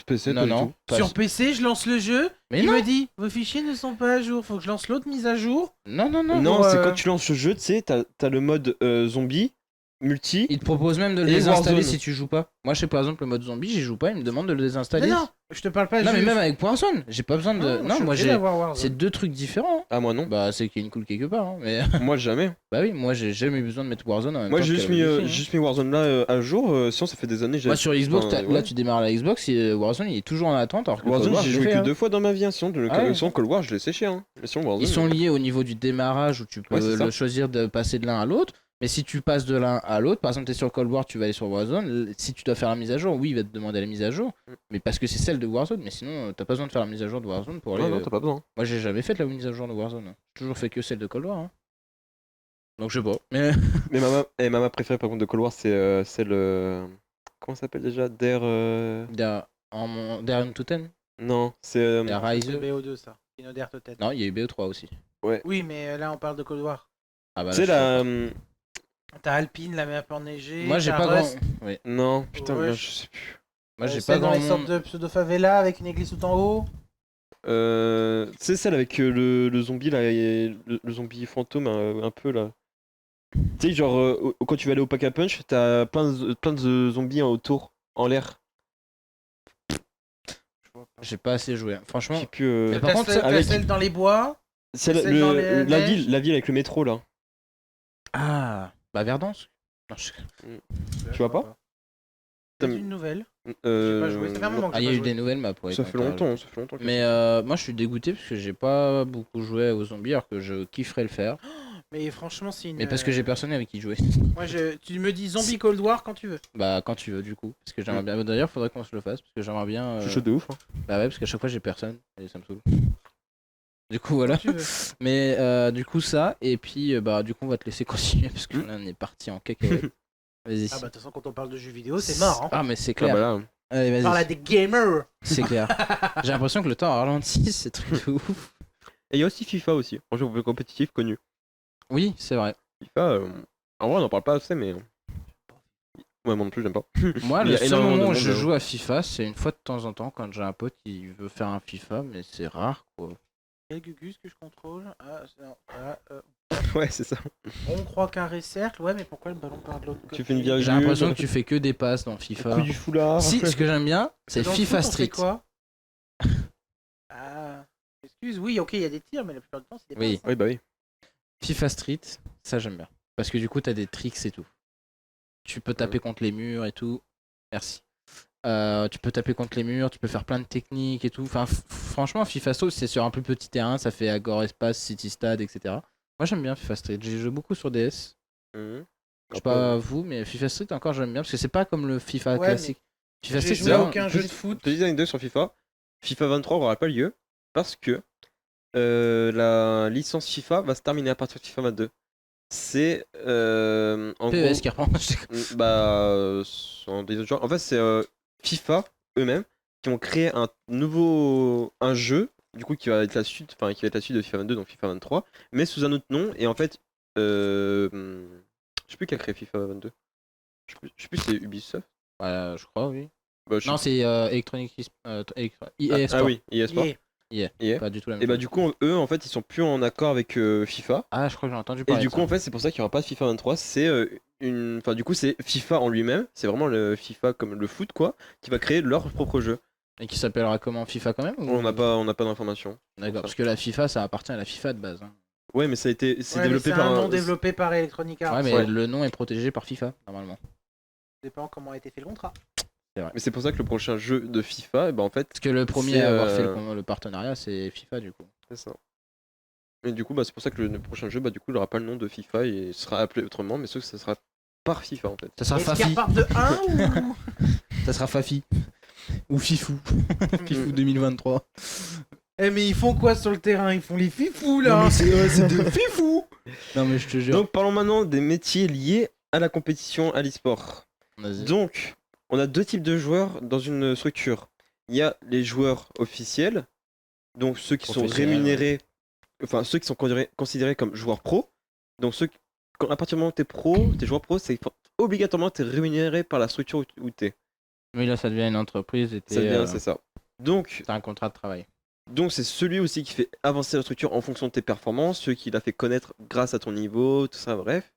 PC, Non, pas du non. tout. pas- Sur PC, je lance le jeu. Mais Il non. me dit, vos fichiers ne sont pas à jour. Faut que je lance l'autre mise à jour. Non, non, non. Non, pour, c'est quand tu lances le jeu, tu sais, t'as le mode zombie, multi. Il te propose même de le Et désinstaller Warzone. si tu joues pas. Moi, je sais par exemple le mode zombie, j'y joue pas, il me demande de le désinstaller. Mais non, je te parle pas Non, mais juste. même avec Warzone, j'ai pas besoin de. je Non, suis moi obligé j'ai. d'avoir Warzone. C'est deux trucs différents. Hein. Ah, moi non. Bah, c'est qu'il y a une cool quelque part. Hein, mais. Moi jamais. Bah oui, moi j'ai jamais eu besoin de mettre Warzone en même Moi temps j'ai que juste Call mis, of Duty, hein. juste mis Warzone là à jour, sinon ça fait des années. Moi sur Xbox, enfin, là ouais. tu démarres la Xbox et Warzone il est toujours en attente alors que Cold Warzone War, j'ai je l'ai joué fait, que hein. 2 fois dans ma vie, hein, sinon, Ah ouais. sinon Cold War je l'ai séché. Hein. Mais sinon Warzone. Ils sont liés au niveau du démarrage où tu peux Ouais, c'est ça. le choisir de passer de l'un à l'autre. Mais si tu passes de l'un à l'autre, par exemple, tu es sur Cold War, tu vas aller sur Warzone. Si tu dois faire la mise à jour, oui, il va te demander la mise à jour. Mais parce que c'est celle de Warzone. Mais sinon, t'as pas besoin de faire la mise à jour de Warzone pour aller. Non, non, t'as pas besoin. Moi, j'ai jamais fait la mise à jour de Warzone. J'ai toujours fait que celle de Cold War. Hein. Donc, je sais pas. Mais. Mais ma map préférée par contre de Cold War c'est celle. Comment ça s'appelle déjà Daring to Ten, Non, c'est. Rise. C'est BO2 ça. Inodère tête. Non, il y a eu BO3 aussi. Oui, mais là on parle de Cold War. Ah bah, C'est là, je sais la. T'as Alpine, la map enneigée. Moi, j'ai t'as pas grand. Rust, Oui. Non, putain, Ouais, merde, je sais plus. Moi, j'ai celle pas dans grand les sortes monde. de pseudo-favela avec une église tout en haut. C'est celle avec le zombie là, et le zombie fantôme un peu là. Tu sais, genre quand tu vas aller au Pack a Punch, t'as plein de zombies autour, en l'air. J'ai pas assez joué. Franchement, Je sais plus. Mais par contre, T'as avec- celle dans les bois. C'est celle dans la neiges. ville avec le métro là. ah, bah Verdance. Non, Tu vois pas C'est T'as- une nouvelle. J'ai Euh, pas joué. Ça fait un moment que Ah, il j'ai y a pas eu joué. des nouvelles maps. Ouais, Ça fait donc, longtemps, ça fait longtemps. que- Mais moi, je suis dégoûté parce que j'ai pas beaucoup joué aux zombies alors que je kifferais le faire. Mais franchement, c'est une. Mais parce que j'ai personne avec qui jouer. Moi, tu me dis Zombie Cold War quand tu veux. Bah, quand tu veux, du coup. Parce que j'aimerais bien. D'ailleurs, faudrait qu'on se le fasse parce que j'aimerais bien. Je suis chaud de ouf. Hein. Bah, ouais, parce qu'à chaque fois, j'ai personne et ça me saoule. Du coup, voilà. Quand tu veux. Mais du coup, ça. Et puis, bah, du coup, on va te laisser continuer parce que là, on est parti en cacahuète. Vas-y. Ah bah de toute façon, quand on parle de jeux vidéo, c'est mort. Hein. Ah, mais c'est Ah clair. bah là. Allez, On parle à vas-y. des gamers. C'est clair. J'ai l'impression que le temps a ralenti, c'est truc de ouf. Et il y a aussi FIFA aussi, un jeu compétitif connu. Oui, c'est vrai. FIFA, en vrai on en parle pas assez mais. Ouais, moi non plus j'aime pas. Moi, Il y le a seul énormément de moment où monde, je hein. joue à FIFA, c'est une fois de temps en temps quand j'ai un pote qui veut faire un FIFA, mais c'est rare quoi. Quel Gugus que je contrôle. Ah, non, voilà, Ouais, c'est ça. on croit carré cercle. Ouais, mais pourquoi le ballon part de l'autre côté? Tu fais une virgule. J'ai l'impression que tu fais que des passes dans FIFA. Coup du foulard. Si, ce que j'aime bien, c'est Dans le FIFA foot, on fait Street. quoi? Ah, excuse, oui, ok, il y a des tirs, mais la plupart du temps, c'est des Oui. passes. Oui, bah oui. FIFA Street, ça j'aime bien. Parce que du coup, t'as des tricks et tout. Tu peux taper contre les murs et tout. Merci. Tu peux taper contre les murs, tu peux faire plein de techniques et tout. Enfin, franchement, FIFA Street, c'est sur un plus petit terrain, ça fait Agor Espace, City Stade, etc. Moi j'aime bien FIFA Street. J'ai joué beaucoup sur DS. Mhm. Je sais pas vous, mais FIFA Street encore j'aime bien parce que c'est pas comme le FIFA Ouais, classique. FIFA J'ai Street, joué c'est à vraiment- aucun jeu de foot. Petite anecdote sur FIFA. FIFA 23 aura pas lieu parce que la licence FIFA va se terminer à partir de FIFA 22. C'est en PES gros, qui reprend. sont des autres joueurs. En fait, c'est FIFA eux-mêmes qui ont créé un jeu, du coup qui va être la suite, enfin qui va être la suite de FIFA 22, donc FIFA 23, mais sous un autre nom. Et en fait, je sais plus qui a créé FIFA 22. Je sais plus si c'est Ubisoft. Ouais, je crois, oui. Bah, je sais Non, plus. c'est Electronic EA Sport. Ah oui, EA Sport. Yeah. EA. Pas du tout la même Et bah chose. du coup, eux en fait, ils sont plus en accord avec FIFA. Ah, je crois que j'ai entendu Et parler du de coup, ça. en fait, c'est pour ça qu'il n'y aura pas de FIFA 23. C'est enfin, du coup, c'est FIFA en lui-même. C'est vraiment le FIFA comme le foot, quoi, qui va créer leur propre jeu. Et qui s'appellera comment, FIFA quand même ou- On n'a pas d'informations. D'accord, parce que la FIFA, ça appartient à la FIFA de base. Hein. Ouais, mais c'est Ouais, mais développé c'est par un nom développé par Electronic Arts. Ouais, mais Ouais. le nom est protégé par FIFA, normalement. Ça dépend comment a été fait le contrat. Mais c'est pour ça que le prochain jeu de FIFA, en fait, Parce que le premier C'est, à avoir fait le partenariat, c'est FIFA du coup. c'est ça. Et du coup, c'est pour ça que le prochain jeu, du coup, il aura pas le nom de FIFA et il sera appelé autrement, mais sauf que ça sera par FIFA en fait. Ça sera Est-ce qu'il Fafi. repart de 1 ou... Ça sera Fafi. Ou Fifou. Fifou 2023. Eh mais ils font quoi sur le terrain? Ils font les fifous là. c'est des fifous. Non mais je te jure. Donc parlons maintenant des métiers liés à la compétition, à l'e-sport. Vas-y. Donc, on a deux types de joueurs dans une structure. Il y a les joueurs officiels, donc ceux qui sont Professionnels, rémunérés, enfin ceux qui sont considérés comme joueurs pro. Donc à partir du moment où t'es joueur pro, c'est obligatoirement t'es rémunéré par la structure où t'es. Oui, là ça devient une entreprise et Ça devient, c'est ça. Donc t'as un contrat de travail. c'est celui aussi qui fait avancer la structure en fonction de tes performances, celui qui l'a fait connaître grâce à ton niveau, tout ça, bref.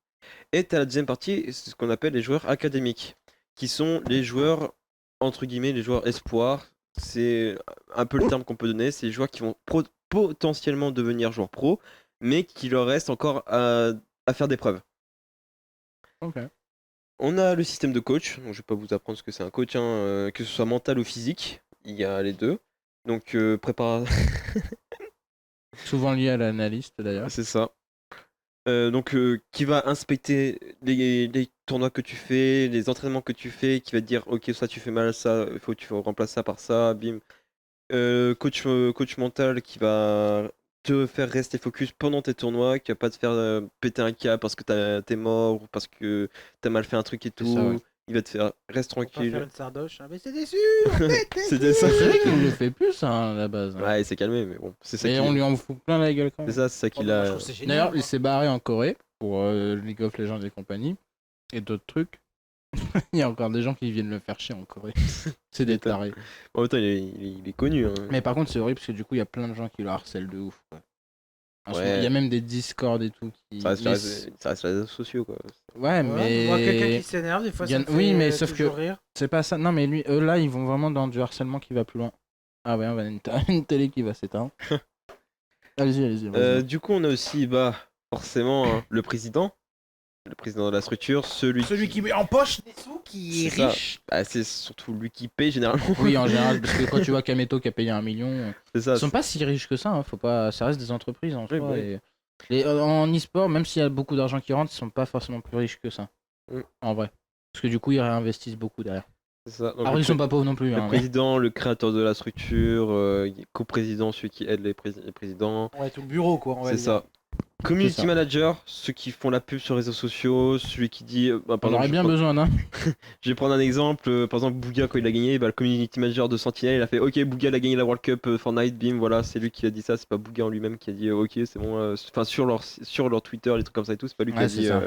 Et t'as la deuxième partie, c'est ce qu'on appelle les joueurs académiques, qui sont les joueurs, entre guillemets, les joueurs espoirs. C'est un peu le terme qu'on peut donner, c'est les joueurs qui vont potentiellement devenir joueurs pro, mais qui leur reste encore à faire des preuves. Ok. On a le système de coach, donc je vais pas vous apprendre ce que c'est un coach, que ce soit mental ou physique, il y a les deux. Donc Souvent lié à l'analyste d'ailleurs. c'est ça. Qui va inspecter les tournois que tu fais, les entraînements que tu fais, qui va te dire ok ça tu fais mal, ça il faut que tu remplaces ça par ça, bim. Coach mental qui va te faire rester focus pendant tes tournois, qui va pas te faire péter un câble parce que t'es mort ou parce que t'as mal fait un truc et tout. ça, ouais. Il va te faire reste On va faire tranquille. une sardoche. Ah mais c'est déçu. C'était ça. C'est vrai qu'il le fait plus hein, à la base. Hein. Ouais, il s'est calmé, mais bon, c'est ça Et on lui en fout plein la gueule quand même. c'est ça Oh, qu'il bah, moi, a. je trouve c'est génial, D'ailleurs, moi. il s'est barré en Corée pour League of Legends et compagnie et d'autres trucs. Il y a encore des gens qui viennent le faire chier en Corée. C'est des tarés. En même temps, il est connu. Hein. Mais par contre, c'est horrible parce que du coup, il y a plein de gens qui le harcèlent de ouf. Quoi. Franchement, Ouais. Il y a même des Discord et tout qui. Ça reste mais ça reste les réseaux sociaux quoi. Ouais, Ouais, mais. moi, quelqu'un qui s'énerve, des fois, Il y en- ça me oui, fait mais sauf toujours que- rire. C'est pas ça. Non, mais lui, eux là, ils vont vraiment dans du harcèlement qui va plus loin. Ah ouais, on va une télé qui va s'éteindre. Allez-y. vas-y. Du coup, on a aussi forcément le président de la structure, celui Qui met en poche des sous, qui est C'est ça. riche. c'est surtout lui qui paye généralement. Oui, en général, parce que quand tu vois Kameto qui a payé 1 million, C'est ça. ils sont pas si riches que ça. Hein, faut pas, ça reste des entreprises en Oui, soi. bah Et en e-sport, même s'il y a beaucoup d'argent qui rentre, ils sont pas forcément plus riches que ça. Mm. En vrai, parce que du coup, ils réinvestissent beaucoup derrière. C'est ça. Donc, Alors ils sont pas pauvres non plus. le Hein, mais- président, le créateur de la structure, coprésident, celui qui aide les présidents. Ouais, tout le bureau, quoi. On va C'est dire. ça. Community C'est ça. manager, ceux qui font la pub sur les réseaux sociaux, celui qui dit. On pardon, aurait bien besoin d'un. Je vais prendre un exemple. Par exemple, Bouga, quand il a gagné, le community manager de Sentinel, il a fait ok, Bouga il a gagné la World Cup Fortnite, bim, voilà, c'est lui qui a dit ça, c'est pas Bouga en lui-même qui a dit ok, c'est bon. Enfin, sur leur Twitter, les trucs comme ça et tout, c'est pas lui qui Ouais, a c'est dit. ça.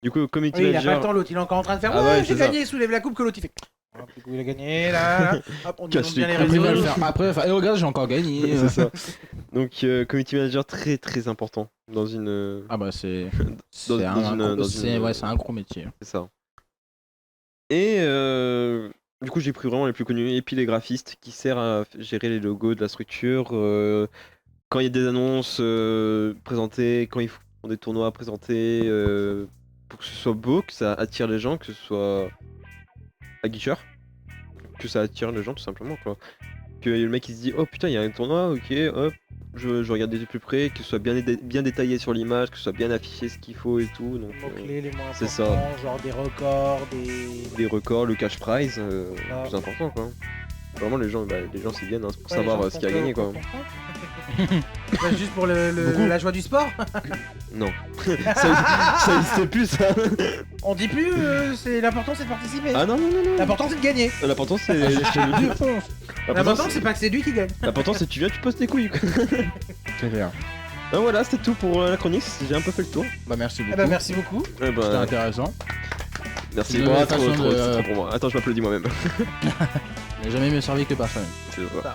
Du coup, community Oui, il a pas manager. le temps, l'autre, il est encore en train de faire Ah ouais, ouais, j'ai c'est ça. gagné, soulève la coupe que l'autre il fait. Ah, du coup, il a gagné, là. Hop, on Cache demande bien les les couilles. Après, il va le réseaux. faire. Après, enfin, regarde, j'ai encore gagné. C'est ça. Donc, community manager très très important dans une. Ah bah c'est. Dans- C'est dans un, une- gros- dans c'est- une- ouais, c'est un gros métier. C'est ça. Et du coup, j'ai pris vraiment les plus connus. Et puis les graphistes qui servent à gérer les logos de la structure. Quand il y a des annonces présentées, quand ils font des tournois présentés, pour que ce soit beau, que ça attire les gens, que ce soit aguicheur, que ça attire les gens tout simplement quoi. Que le mec il se dit oh putain il y a un tournoi, ok, hop, je regarde de plus près, que ce soit bien détaillé sur l'image, que ce soit bien affiché ce qu'il faut et tout. Donc Mots-clés les moins c'est ça. importants, genre des records, des records, le cash prize, Ah. plus important quoi. Vraiment les gens s'y viennent hein, pour Ouais, les savoir gens ce qui a font gagné peur, quoi. comprends. Bah, juste pour Beaucoup. la joie du sport. Non. ça existait plus, ça. On dit plus, c'est l'important c'est de participer. Ah non, non, non, non. L'important c'est de gagner. L'important, c'est. L'important c'est pas que c'est lui qui gagne. L'important, c'est que tu viens, tu poses tes couilles. C'est clair. Ben voilà, c'était tout pour la chronique. J'ai un peu fait le tour. Bah merci beaucoup. Eh ben merci beaucoup. Eh ben, C'était intéressant. merci. Une Bon, nouvelle trop façon trop de- pour moi. Attends, je m'applaudis moi-même. J'ai jamais mieux servi que par soi-même. C'est ça.